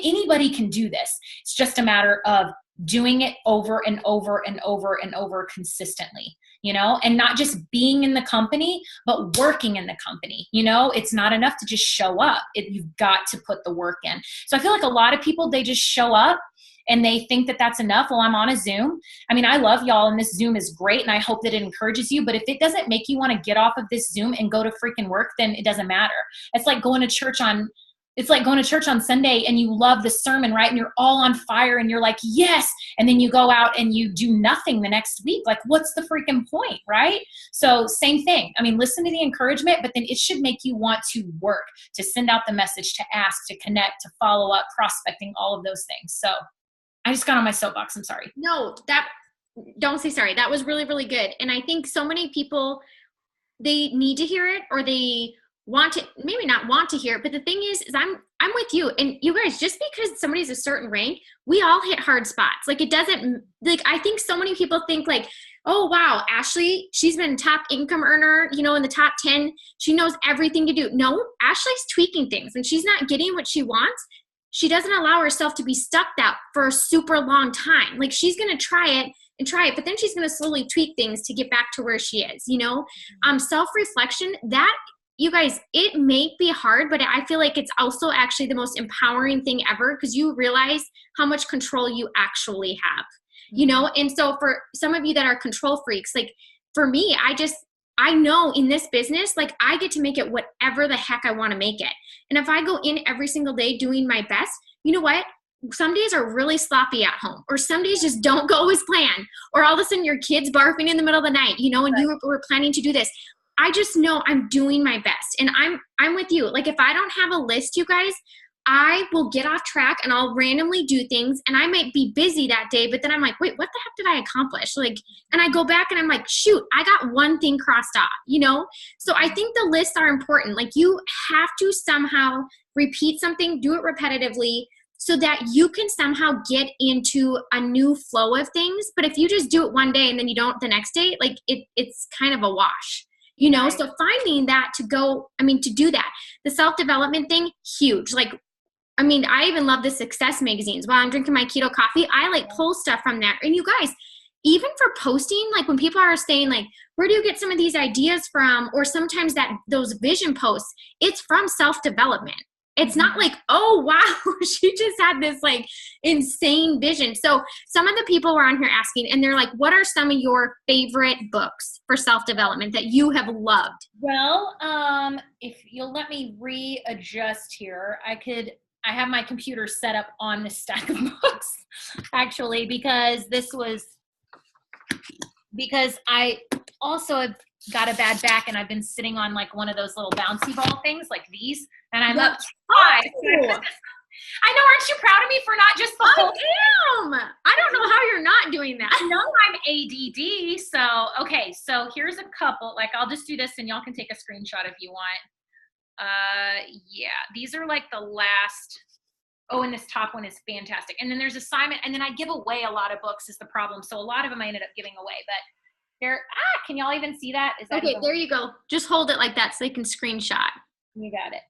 anybody can do this. It's just a matter of doing it over and over and over and over consistently, you know, and not just being in the company, but working in the company. You know, it's not enough to just show up. You've got to put the work in. So I feel like a lot of people, they just show up and they think that that's enough. Well, I'm on a Zoom. I mean, I love y'all, and this Zoom is great, and I hope that it encourages you. But if it doesn't make you want to get off of this Zoom and go to freaking work, then it doesn't matter. It's like going to church on Sunday and you love the sermon, right? And you're all on fire and you're like, yes. And then you go out and you do nothing the next week. Like, what's the freaking point, right? So same thing. I mean, listen to the encouragement, but then it should make you want to work, to send out the message, to ask, to connect, to follow up, prospecting, all of those things. So I just got on my soapbox. I'm sorry. No, don't say sorry. That was really, really good. And I think so many people, they need to hear it, or they want to, maybe not want to hear it, but the thing is I'm with you. And you guys, just because somebody's a certain rank, we all hit hard spots. Like, it doesn't, like, I think so many people think like, oh wow, Ashley, she's been top income earner, you know, in the top 10. She knows everything to do. No, Ashley's tweaking things, and she's not getting what she wants. She doesn't allow herself to be stuck that for a super long time. Like, she's going to try it, but then she's going to slowly tweak things to get back to where she is, you know? Self-reflection, that, you guys, it may be hard, but I feel like it's also actually the most empowering thing ever, because you realize how much control you actually have, you know? And so for some of you that are control freaks, like for me, I know in this business, like, I get to make it whatever the heck I want to make it. And if I go in every single day doing my best, you know what? Some days are really sloppy at home, or some days just don't go as planned, or all of a sudden your kid's barfing in the middle of the night, you know, and right. You were planning to do this. I just know I'm doing my best, and I'm with you. Like, if I don't have a list, you guys, I will get off track and I'll randomly do things, and I might be busy that day, but then I'm like, wait, what the heck did I accomplish? Like, and I go back and I'm like, shoot, I got one thing crossed off, you know? So I think the lists are important. Like, you have to somehow repeat something, do it repetitively, so that you can somehow get into a new flow of things. But if you just do it one day and then you don't the next day, like, it's kind of a wash. You know, so finding that to do that. The self-development thing, huge. Like, I mean, I even love the success magazines. While I'm drinking my keto coffee, I like pull stuff from there. And you guys, even for posting, like when people are saying like, where do you get some of these ideas from? Or sometimes those vision posts, it's from self-development. It's not like, oh, wow, she just had this like insane vision. So some of the people were on here asking, and they're like, what are some of your favorite books for self-development that you have loved? Well, if you'll let me readjust here, I have my computer set up on this stack of books, actually, because this was because I also have got a bad back and I've been sitting on like one of those little bouncy ball things like these, and I'm up high. I know, aren't you proud of me for not just the whole I am. I don't know how you're not doing that. I know I'm ADD. So, okay, so here's a couple. Like, I'll just do this and y'all can take a screenshot if you want. Yeah, these are like the last. Oh, and this top one is fantastic. And then there's assignment, and then I give away a lot of books is the problem. So a lot of them I ended up giving away, but they're, can y'all even see that? Is that okay, there you go. Just hold it like that so they can screenshot. You got it.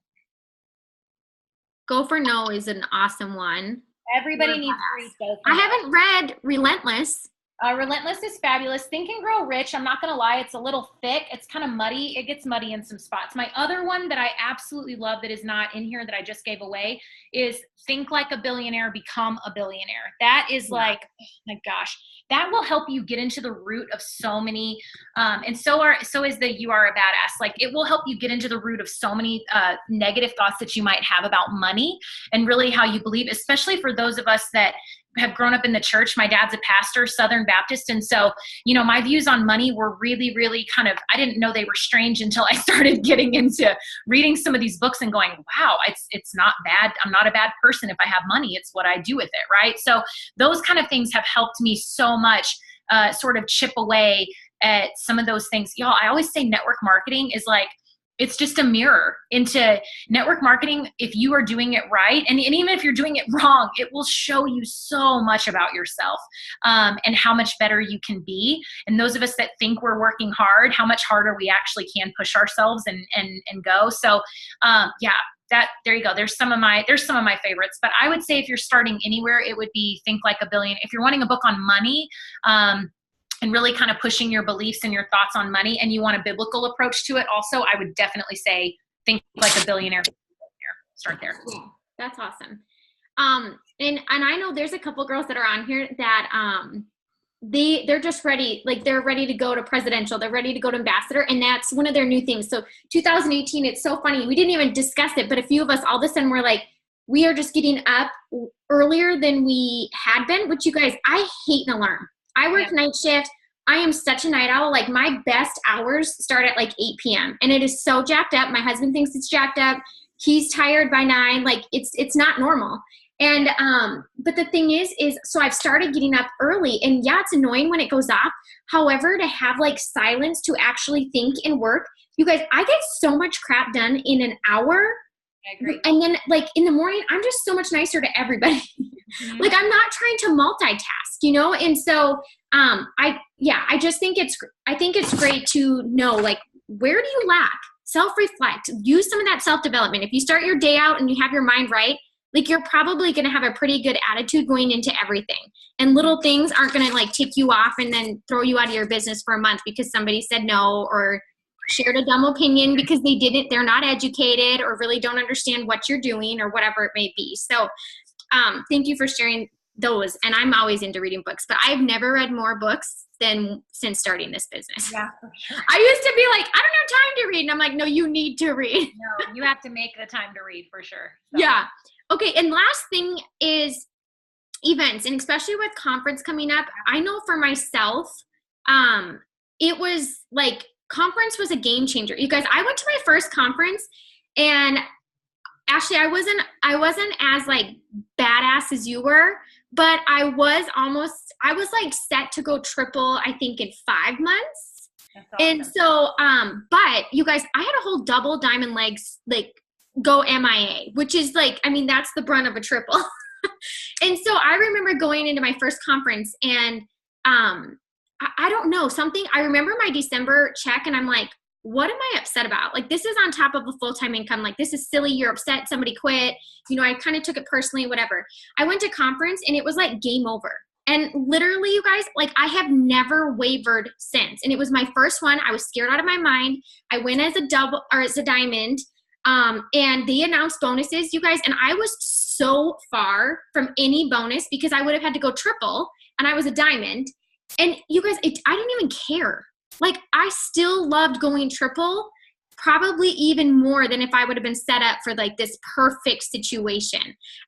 Go for No is an awesome one. Everybody needs to read both. I haven't read Relentless. Relentless is fabulous. Think and Grow Rich. I'm not going to lie. It's a little thick. It's kind of muddy. It gets muddy in some spots. My other one that I absolutely love that is not in here that I just gave away is Think Like a Billionaire, Become a Billionaire. That is like, oh my gosh, that will help you get into the root of so many, and so is the You Are a Badass. Like, it will help you get into the root of so many negative thoughts that you might have about money and really how you believe, especially for those of us that have grown up in the church. My dad's a pastor, Southern Baptist. And so, you know, my views on money were really, really kind of, I didn't know they were strange until I started getting into reading some of these books and going, wow, it's not bad. I'm not a bad person if I have money. It's what I do with it, right? So those kind of things have helped me so much sort of chip away at some of those things. Y'all, I always say network marketing is like, it's just a mirror into network marketing. If you are doing it right, and even if you're doing it wrong, it will show you so much about yourself and how much better you can be. And those of us that think we're working hard, how much harder we actually can push ourselves and go. So yeah, there you go. There's some of my favorites. But I would say if you're starting anywhere, it would be Think Like a Billion. If you're wanting a book on money, and really kind of pushing your beliefs and your thoughts on money, and you want a biblical approach to it also, I would definitely say Think Like a Billionaire. Start there. Yeah, that's awesome. And I know there's a couple girls that are on here that they're just ready, like they're ready to go to presidential, they're ready to go to ambassador, and that's one of their new things. So 2018, it's so funny. We didn't even discuss it, but a few of us all of a sudden were like, we are just getting up earlier than we had been, which you guys, I hate an alarm. I work night shift. I am such a night owl. Like, my best hours start at like 8 p.m. and it is so jacked up. My husband thinks it's jacked up. He's tired by 9. Like, it's not normal. And, but the thing is so I've started getting up early, and yeah, it's annoying when it goes off. However, to have like silence to actually think and work, you guys, I get so much crap done in an hour. I agree. And then like in the morning, I'm just so much nicer to everybody. Mm-hmm. Like, I'm not trying to multitask, you know? And so, I just think it's great to know, like, where do you lack? Self-reflect, use some of that self-development. If you start your day out and you have your mind right, like, you're probably going to have a pretty good attitude going into everything. And little things aren't going to like tick you off and then throw you out of your business for a month because somebody said no or shared a dumb opinion because they're not educated or really don't understand what you're doing or whatever it may be. So thank you for sharing those. And I'm always into reading books, but I've never read more books than since starting this business. Yeah, for sure. I used to be like, I don't have time to read. And I'm like, no, you need to read. No, you have to make the time to read for sure. So. Yeah. Okay. And last thing is events, and especially with conference coming up, I know for myself, it was like, conference was a game changer. You guys, I went to my first conference, and Ashley, I wasn't as like badass as you were, but I was like set to go triple, I think, in 5 months. That's awesome. And so, but you guys, I had a whole double diamond legs, like, go MIA, which is like, I mean, that's the brunt of a triple. And so I remember going into my first conference, and, I don't know, I remember my December check, and I'm like, what am I upset about? Like, this is on top of a full-time income. Like, this is silly. You're upset. Somebody quit. You know, I kind of took it personally, whatever. I went to conference, and it was like game over. And literally, you guys, like, I have never wavered since. And it was my first one. I was scared out of my mind. I went as a diamond. And they announced bonuses, you guys. And I was so far from any bonus because I would have had to go triple, and I was a diamond. And you guys, I didn't even care. Like, I still loved going triple probably even more than if I would have been set up for like this perfect situation.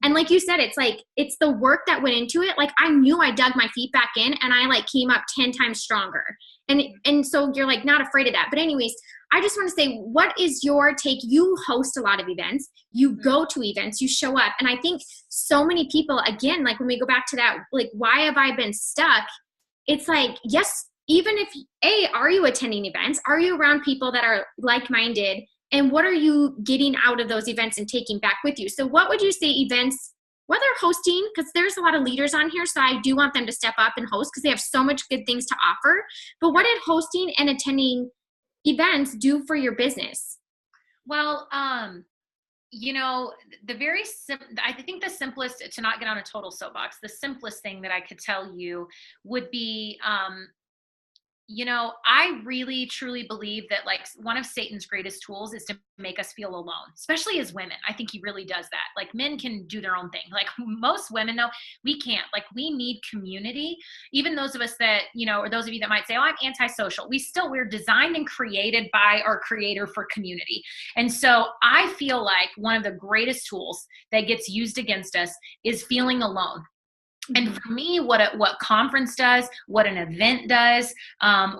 And like you said, it's like, it's the work that went into it. Like I knew I dug my feet back in and I like came up 10 times stronger. And so you're like not afraid of that. But anyways, I just want to say, what is your take? You host a lot of events, you go to events, you show up. And I think so many people, again, like when we go back to that, like, why have I been stuck? It's like, yes, even if, are you attending events? Are you around people that are like-minded? And what are you getting out of those events and taking back with you? So what would you say events, whether hosting, because there's a lot of leaders on here, so I do want them to step up and host because they have so much good things to offer. But what did hosting and attending events do for your business? Well, you know, I think the simplest, to not get on a total soapbox, the simplest thing that I could tell you would be, you know, I really truly believe that like one of Satan's greatest tools is to make us feel alone, especially as women. I think he really does that. Like men can do their own thing. Like most women, though, we can't. Like we need community. Even those of us that, you know, or those of you that might say, oh, I'm antisocial. We're designed and created by our creator for community. And so I feel like one of the greatest tools that gets used against us is feeling alone. And for me, what conference does, what an event does,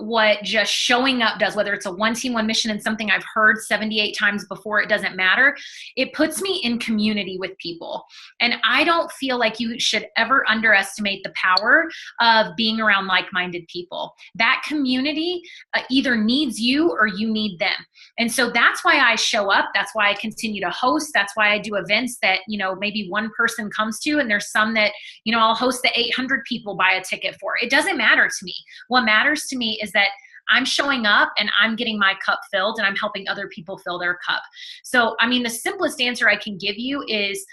what just showing up does, whether it's a one team, one mission and something I've heard 78 times before, it doesn't matter. It puts me in community with people. And I don't feel like you should ever underestimate the power of being around like-minded people. That community either needs you or you need them. And so that's why I show up. That's why I continue to host. That's why I do events that, you know, maybe one person comes to, and there's some that, you know, I'll host the 800 people buy a ticket for. It doesn't matter to me. What matters to me is that I'm showing up and I'm getting my cup filled and I'm helping other people fill their cup. So, I mean, the simplest answer I can give you is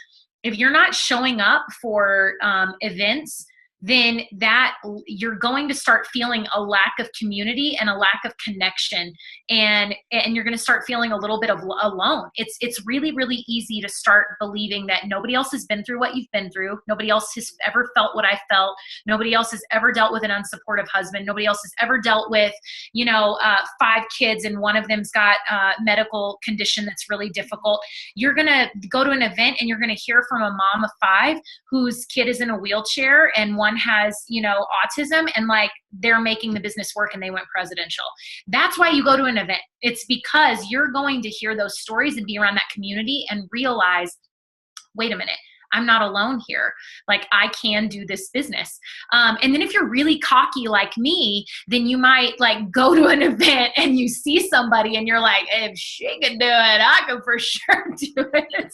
if you're not showing up for events, then that you're going to start feeling a lack of community and a lack of connection, and you're going to start feeling a little bit of alone. It's really, really easy to start believing that nobody else has been through what you've been through. Nobody else has ever felt what I felt. Nobody else has ever dealt with an unsupportive husband. Nobody else has ever dealt with, you know, 5 kids and one of them's got a medical condition that's really difficult. You're going to go to an event and you're going to hear from a mom of 5 whose kid is in a wheelchair and one has, you know, autism, and like they're making the business work and they went presidential. That's why you go to an event. It's because you're going to hear those stories and be around that community and realize, wait a minute, I'm not alone here. Like I can do this business. And then if you're really cocky like me, then you might like go to an event and you see somebody and you're like, if she can do it, I can for sure do it.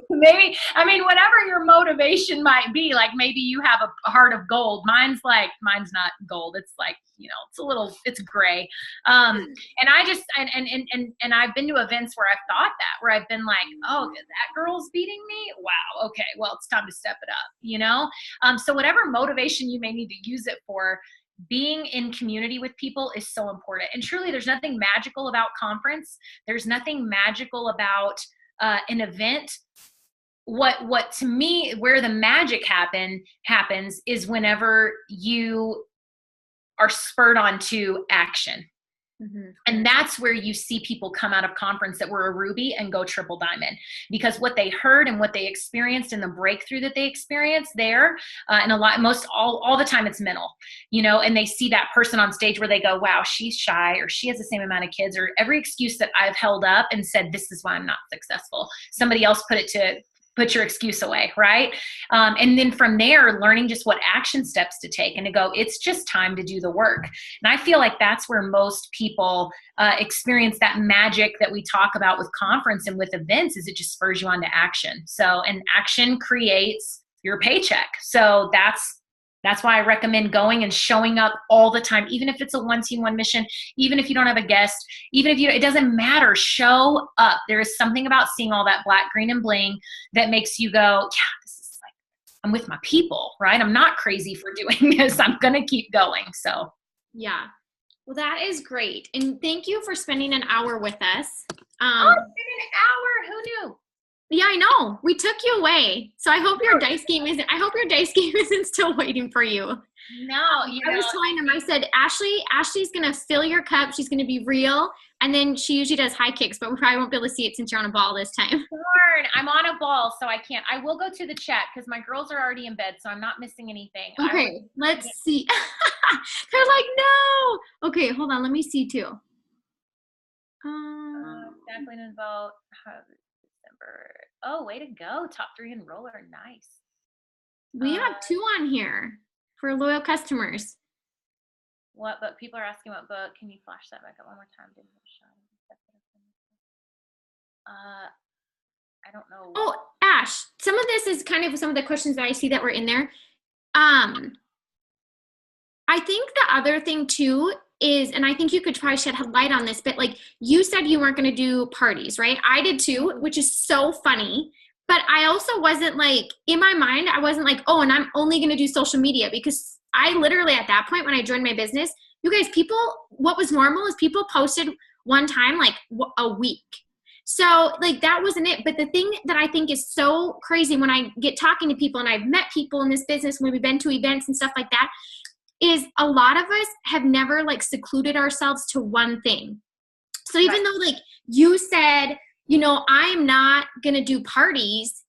Maybe, I mean, whatever your motivation might be, like maybe you have a heart of gold. Mine's not gold. It's like, you know, it's gray. And I just, and I've been to events where I've thought that, where I've been like, oh, that girl's beating me. Wow. Okay. Well, it's time to step it up, you know? So whatever motivation you may need to use it for, being in community with people is so important. And truly, there's nothing magical about conference. There's nothing magical about an event. What to me, where the magic happens is whenever you are spurred on to action. Mm-hmm. And that's where you see people come out of conference that were a ruby and go triple diamond, because what they heard and what they experienced and the breakthrough that they experienced there, and all the time it's mental, you know, and they see that person on stage where they go, wow, she's shy, or she has the same amount of kids, or every excuse that I've held up and said, this is why I'm not successful. Somebody else put your excuse away, right? And then from there, learning just what action steps to take and to go, it's just time to do the work. And I feel like that's where most people experience that magic that we talk about with conference and with events, is it just spurs you on to action. So, and action creates your paycheck. So that's why I recommend going and showing up all the time, even if it's a one team, one mission, even if you don't have a guest, even if it doesn't matter, show up. There is something about seeing all that black, green, and bling that makes you go, yeah, this is like, I'm with my people, right? I'm not crazy for doing this. I'm going to keep going. So, yeah. Well, that is great. And thank you for spending an hour with us. It's been an hour. Who knew? Yeah, I know. We took you away. So I hope your dice game isn't still waiting for you. No, I was telling him, I said, Ashley's going to fill your cup. She's going to be real. And then she usually does high kicks, but we probably won't be able to see it since you're on a ball this time. Darn, I'm on a ball, so I can't. I will go to the chat because my girls are already in bed, so I'm not missing anything. Okay, let's see. They're like, no. Okay, hold on. Let me see too. Exactly to vote. December. Oh, way to go. Top 3 enroller. Nice. We have 2 on here for loyal customers. What book? People are asking what book. Can you flash that back up one more time? I don't know. Oh, Ash, some of this is kind of some of the questions that I see that were in there. I think the other thing too is, and I think you could probably shed light on this, but like you said you weren't going to do parties, right? I did too, which is so funny. But I also wasn't like, in my mind, I wasn't like, oh, and I'm only going to do social media, because I literally at that point when I joined my business, you guys, what was normal is people posted one time like a week. So like that wasn't it. But the thing that I think is so crazy when I get talking to people, and I've met people in this business when we've been to events and stuff like that, is a lot of us have never like secluded ourselves to one thing. So even though like you said, you know, I'm not going to do parties,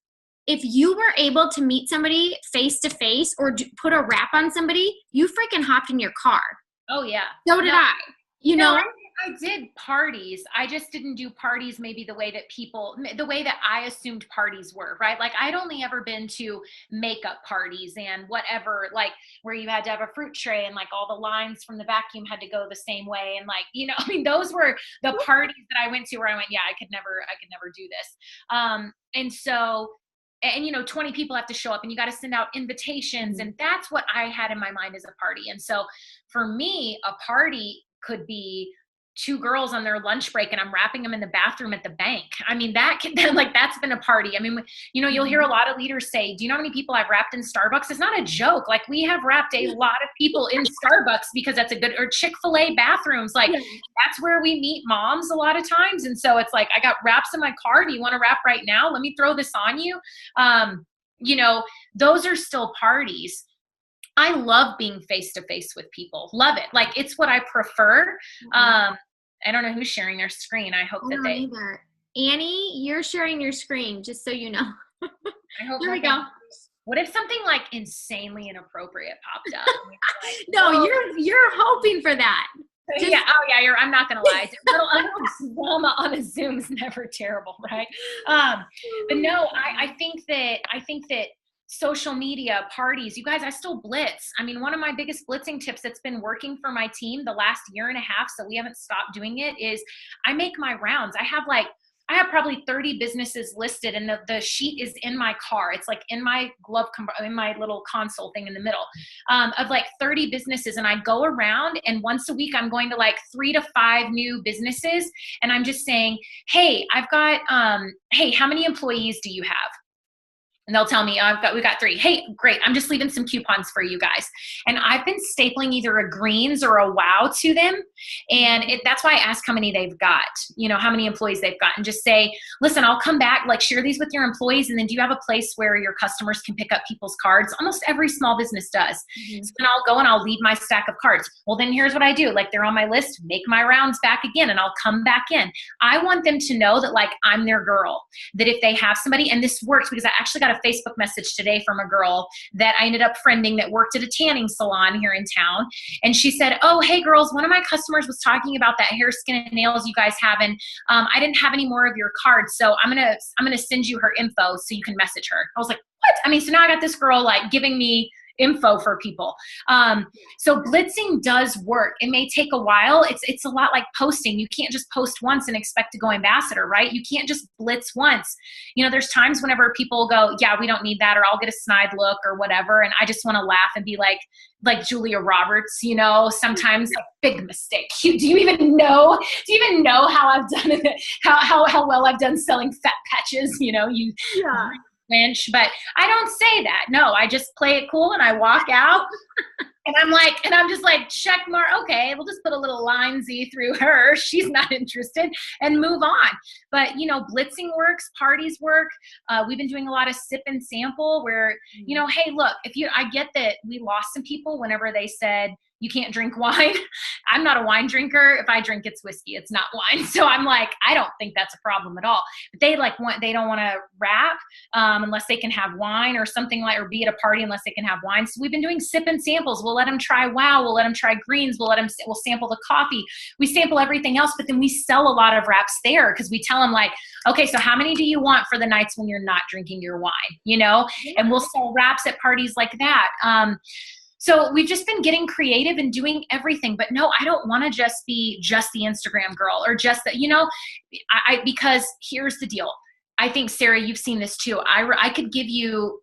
if you were able to meet somebody face to face or put a wrap on somebody, you freaking hopped in your car. Oh yeah. So did I. You know, I did parties. I just didn't do parties maybe the way that I assumed parties were, right? Like I'd only ever been to makeup parties and whatever, like where you had to have a fruit tray and like all the lines from the vacuum had to go the same way. And like, you know, I mean, those were the parties that I went to where I went, yeah, I could never do this. And so, and you know, 20 people have to show up and you got to send out invitations. And that's what I had in my mind as a party. And so for me, a party could be 2 girls on their lunch break and I'm wrapping them in the bathroom at the bank. I mean, that's been a party. I mean, you know, you'll hear a lot of leaders say, do you know how many people I've wrapped in Starbucks? It's not a joke. Like we have wrapped a lot of people in Starbucks because that's a good, or Chick-fil-A bathrooms. Like that's where we meet moms a lot of times. And so it's like, I got wraps in my car. Do you want to wrap right now? Let me throw this on you. You know, those are still parties. I love being face to face with people. Love it. Like it's what I prefer. I don't know who's sharing their screen. I hope that they. Either. Annie, you're sharing your screen, just so you know. I hope. There we go. What if something like insanely inappropriate popped up? Like, no, you're hoping for that. Yeah. Oh yeah. I'm not gonna lie. A little drama on a Zoom is never terrible, right? But no, I think that social media, parties, you guys, I still blitz. I mean, one of my biggest blitzing tips that's been working for my team the last year and a half, so we haven't stopped doing it, is I make my rounds. I have probably 30 businesses listed, and the sheet is in my car. It's like in my in my little console thing in the middle, of like 30 businesses. And I go around, and once a week I'm going to like 3 to 5 new businesses. And I'm just saying, hey, I've got, hey, how many employees do you have? And they'll tell me, we got 3. Hey, great. I'm just leaving some coupons for you guys. And I've been stapling either a greens or a wow to them. And that's why I ask how many they've got, you know, how many employees they've got, and just say, listen, I'll come back, like share these with your employees. And then do you have a place where your customers can pick up people's cards? Almost every small business does. So then I'll go and I'll leave my stack of cards. Well, then here's what I do. Like they're on my list, make my rounds back again, and I'll come back in. I want them to know that like I'm their girl, that if they have somebody, and this works because I actually got a Facebook message today from a girl that I ended up friending that worked at a tanning salon here in town. And she said, oh, hey girls, one of my customers was talking about that hair, skin, and nails you guys have. And I didn't have any more of your cards. So I'm going to send you her info so you can message her. I was like, what? I mean, so now I got this girl like giving me info for people. So blitzing does work. It may take a while. It's a lot like posting. You can't just post once and expect to go ambassador, right? You can't just blitz once. You know, there's times whenever people go, yeah, we don't need that, or I'll get a snide look or whatever. And I just want to laugh and be like Julia Roberts, you know, sometimes a big mistake. Do you even know how I've done it? How well I've done selling fat patches, you know, but I don't say that. No, I just play it cool and I walk out and I'm just like, check mark. Okay, we'll just put a little line Z through her. She's not interested, and move on. But you know, blitzing works, parties work. We've been doing a lot of sip and sample where, you know, hey, look, I get that we lost some people whenever they said, you can't drink wine. I'm not a wine drinker. If I drink, it's whiskey. It's not wine. So I'm like, I don't think that's a problem at all. But they they don't want to wrap unless they can have wine or something like, or be at a party unless they can have wine. So we've been doing sip and samples. We'll let them try wow. We'll let them try greens. We'll sample the coffee. We sample everything else, but then we sell a lot of wraps there because we tell them like, okay, so how many do you want for the nights when you're not drinking your wine, and we'll sell wraps at parties like that. So we've just been getting creative and doing everything, but no, I don't want to just be just the Instagram girl or just that, because here's the deal. I think, Sarah, you've seen this too. I could give you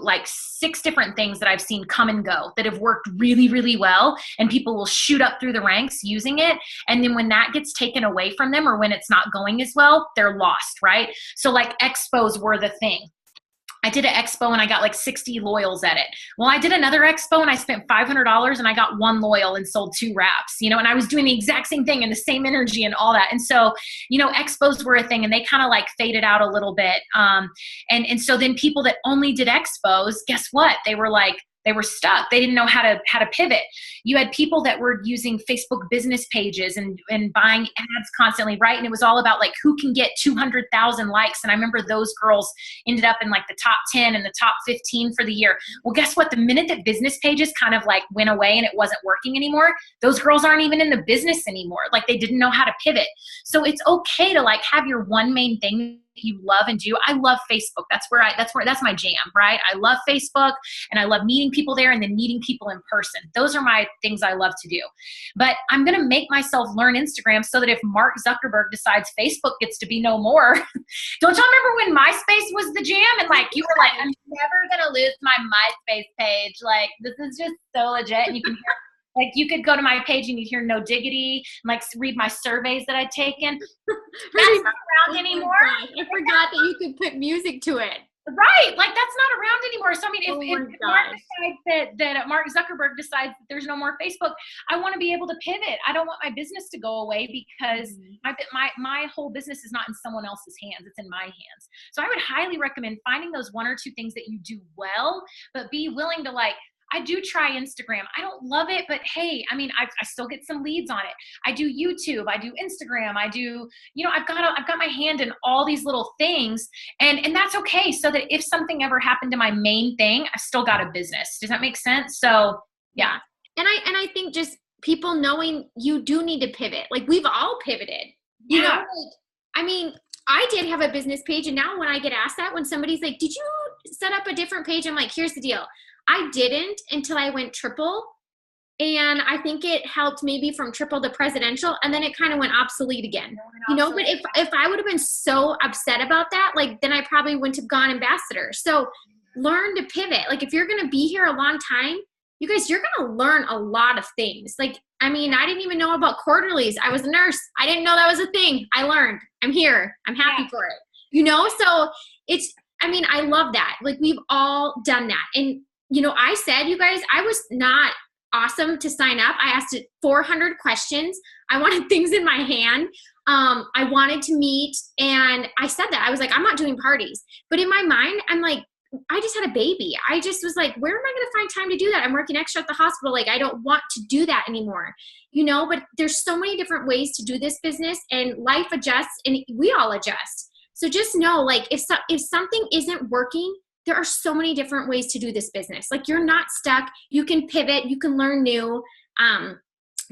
like 6 different things that I've seen come and go that have worked really, really well, and people will shoot up through the ranks using it. And then when that gets taken away from them or when it's not going as well, they're lost, right? So like expos were the thing. I did an expo and I got like 60 loyals at it. Well, I did another expo and I spent $500 and I got 1 loyal and sold 2 wraps, and I was doing the exact same thing and the same energy and all that. And so, expos were a thing and they kind of like faded out a little bit. And so then people that only did expos, guess what? They were stuck. They didn't know how to pivot. You had people that were using Facebook business pages and buying ads constantly, right? And it was all about like who can get 200,000 likes. And I remember those girls ended up in like the top 10 and the top 15 for the year. Well, guess what? The minute that business pages kind of like went away and it wasn't working anymore, those girls aren't even in the business anymore. Like they didn't know how to pivot. So it's okay to like have your one main thing you love and do. I love Facebook. That's my jam, right? I love Facebook and I love meeting people there and then meeting people in person. Those are my things I love to do. But I'm going to make myself learn Instagram so that if Mark Zuckerberg decides Facebook gets to be no more, don't y'all remember when MySpace was the jam? And like, you were like, I'm never going to lose my MySpace page. Like, this is just so legit. And you can hear like you could go to my page and you'd hear No Diggity, and like read my surveys that I'd taken. That's not around anymore. I forgot that you could put music to it. Right. Like that's not around anymore. So I mean, if Mark decides that Mark Zuckerberg decides that there's no more Facebook, I want to be able to pivot. I don't want my business to go away because my whole business is not in someone else's hands. It's in my hands. So I would highly recommend finding those 1 or 2 things that you do well, but be willing to like, I do try Instagram. I don't love it, but hey, I mean, I still get some leads on it. I do YouTube. I do Instagram. I do, I've got my hand in all these little things, and that's okay. So that if something ever happened to my main thing, I still got a business. Does that make sense? So yeah. And I think just people knowing you do need to pivot. Like we've all pivoted. You know, like, I mean, I did have a business page, and now when I get asked that, when somebody's like, "Did you set up a different page?" I'm like, "Here's the deal. I didn't until I went triple, and I think it helped maybe from triple to presidential, and then it kind of went obsolete again. But if I would have been so upset about that, like then I probably wouldn't have gone ambassador. So learn to pivot. Like if you're going to be here a long time, you guys, you're going to learn a lot of things. Like, I mean, I didn't even know about quarterlies. I was a nurse. I didn't know that was a thing. I learned. I'm here. I'm happy for it. So I love that. Like we've all done that. And I said, you guys, I was not awesome to sign up. I asked 400 questions. I wanted things in my hand. I wanted to meet. And I said that. I was like, I'm not doing parties. But in my mind, I'm like, I just had a baby. I just was like, where am I going to find time to do that? I'm working extra at the hospital. Like, I don't want to do that anymore. But there's so many different ways to do this business, and life adjusts and we all adjust. So just know, like, if something isn't working, there are so many different ways to do this business. Like you're not stuck. You can pivot. You can learn new.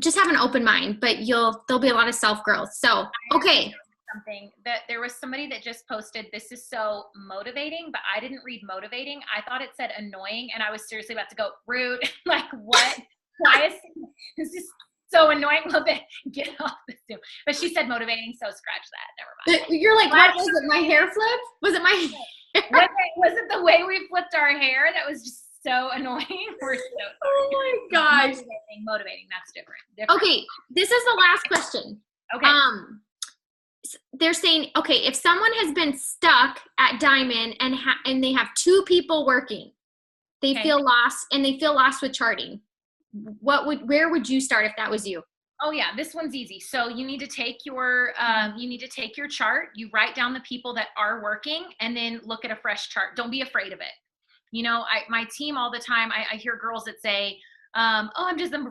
Just have an open mind, but there'll be a lot of self-growth. So, okay. Something that there was somebody that just posted, this is so motivating, but I didn't read motivating. I thought it said annoying, and I was seriously about to go rude. Like what? Why is this is so annoying? Love it. Get off the Zoom. But she said motivating, so scratch that. Never mind. You're like, what was it? My hair flip? Was it my hair? Was it the way we flipped our hair that was just so annoying? We're so sorry. Oh my gosh. Motivating, that's different. Okay, this is the last question. Okay. They're saying, okay, if someone has been stuck at Diamond and they have 2 people working, they feel lost, and they feel lost with charting. Where would you start if that was you? Oh yeah, this one's easy. So you need to take your chart. You write down the people that are working, and then look at a fresh chart. Don't be afraid of it. My team all the time, I hear girls that say, I'm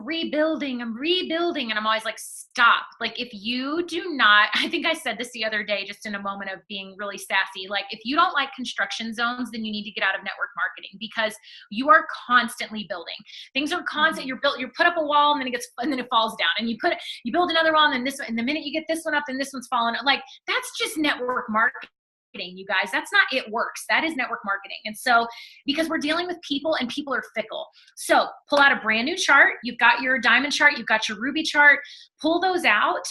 rebuilding. And I'm always like, stop. Like, if you do not, I think I said this the other day, just in a moment of being really sassy. Like, if you don't like construction zones, then you need to get out of network marketing, because you are constantly building. Things are constant. You put up a wall and then it falls down, and you build another wall, and then this one, and the minute you get this one up, then this one's falling. Like, that's just network marketing, you guys. That's not It Works. That is network marketing. And so, because we're dealing with people, and people are fickle. So pull out a brand new chart. You've got your diamond chart, you've got your ruby chart. Pull those out.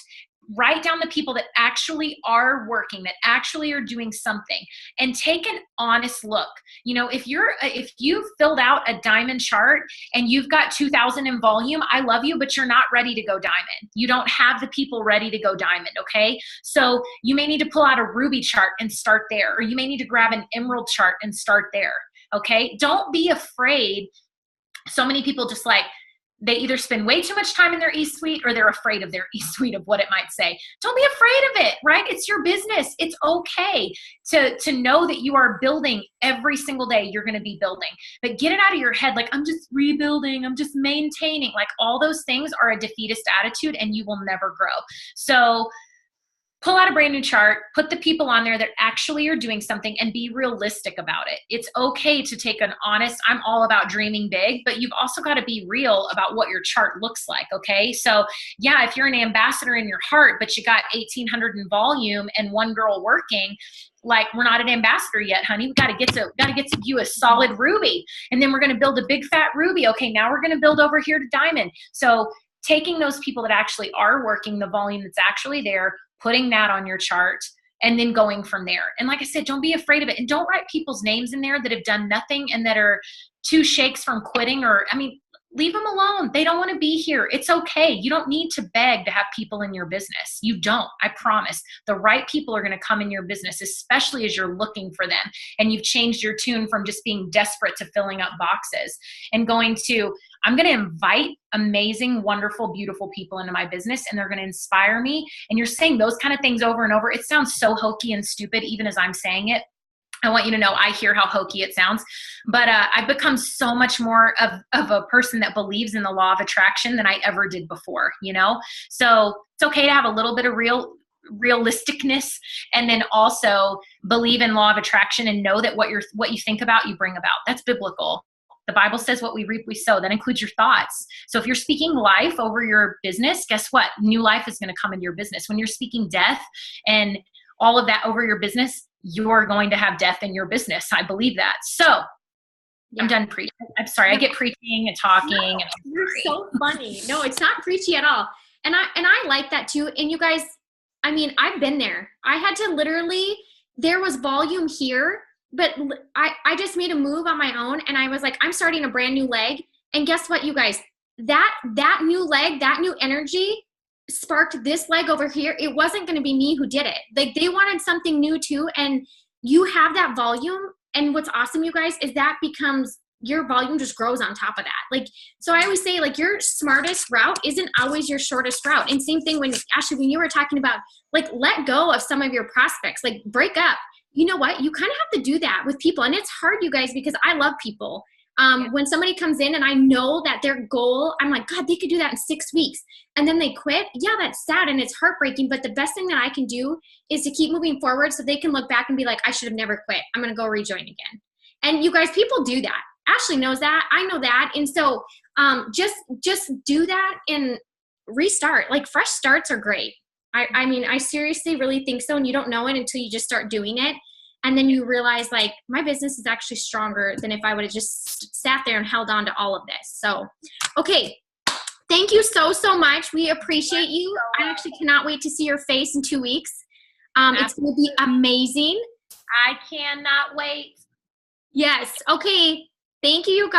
Write down the people that actually are working, that actually are doing something, and take an honest look. You know, if you've filled out a diamond chart and you've got 2,000 in volume, I love you, but you're not ready to go diamond. You don't have the people ready to go diamond. Okay. So you may need to pull out a ruby chart and start there, or you may need to grab an emerald chart and start there. Okay. Don't be afraid. So many people just like, they either spend way too much time in their e-suite, or they're afraid of their e-suite, of what it might say. Don't be afraid of it, right? It's your business. It's okay to know that you are building every single day. You're going to be building, but get it out of your head. Like, I'm just rebuilding, I'm just maintaining. Like, all those things are a defeatist attitude, and you will never grow. So pull out a brand new chart, put the people on there that actually are doing something, and be realistic about it. It's okay to take an honest, I'm all about dreaming big, but you've also got to be real about what your chart looks like. Okay. So yeah, if you're an ambassador in your heart, but you got 1,800 in volume and one girl working, like, we're not an ambassador yet, honey. We got to get to you a solid ruby, and then we're going to build a big fat ruby. Okay. Now we're going to build over here to diamond. So taking those people that actually are working, the volume that's actually there, putting that on your chart, and then going from there. And like I said, don't be afraid of it. And don't write people's names in there that have done nothing and that are 2 shakes from quitting, or, I mean, leave them alone. They don't want to be here. It's okay. You don't need to beg to have people in your business. You don't. I promise. The right people are going to come in your business, especially as you're looking for them. And you've changed your tune from just being desperate to filling up boxes and going to, I'm going to invite amazing, wonderful, beautiful people into my business, and they're going to inspire me. And you're saying those kind of things over and over. It sounds so hokey and stupid, even as I'm saying it. I want you to know I hear how hokey it sounds, but I've become so much more of a person that believes in the law of attraction than I ever did before, you know? So it's okay to have a little bit of realisticness, and then also believe in law of attraction and know that what you think about, you bring about. That's biblical. The Bible says what we reap, we sow. That includes your thoughts. So if you're speaking life over your business, guess what? New life is going to come into your business. When you're speaking death and all of that over your business, you're going to have death in your business. I believe that. So yeah. I'm done preaching. I'm sorry. I get preaching and talking. No, and you're so funny. No, it's not preachy at all. And I like that too. And you guys, I mean, I've been there. I had to literally, there was volume here, but I just made a move on my own, and I was like, I'm starting a brand new leg. And guess what, you guys, that new leg, that new energy sparked this leg over here. It wasn't going to be me who did it. Like, they wanted something new too. And you have that volume. And what's awesome, you guys, is that becomes, your volume just grows on top of that. Like, so I always say, like, your smartest route isn't always your shortest route. And same thing when, Ashley, when you were talking about, like, let go of some of your prospects, like break up. You know what? You kind of have to do that with people. And it's hard, you guys, because I love people. When somebody comes in and I know that their goal, I'm like, God, they could do that in 6 weeks. And then they quit. Yeah, that's sad and it's heartbreaking. But the best thing that I can do is to keep moving forward so they can look back and be like, I should have never quit. I'm going to go rejoin again. And you guys, people do that. Ashley knows that. I know that. And so just do that and restart. Like, fresh starts are great. I mean, I seriously really think so. And you don't know it until you just start doing it. And then you realize, like, my business is actually stronger than if I would have just sat there and held on to all of this. So, okay. Thank you so much. We appreciate you. I actually cannot wait to see your face in 2 weeks. It's going to be amazing. I cannot wait. Yes. Okay. Thank you, you guys.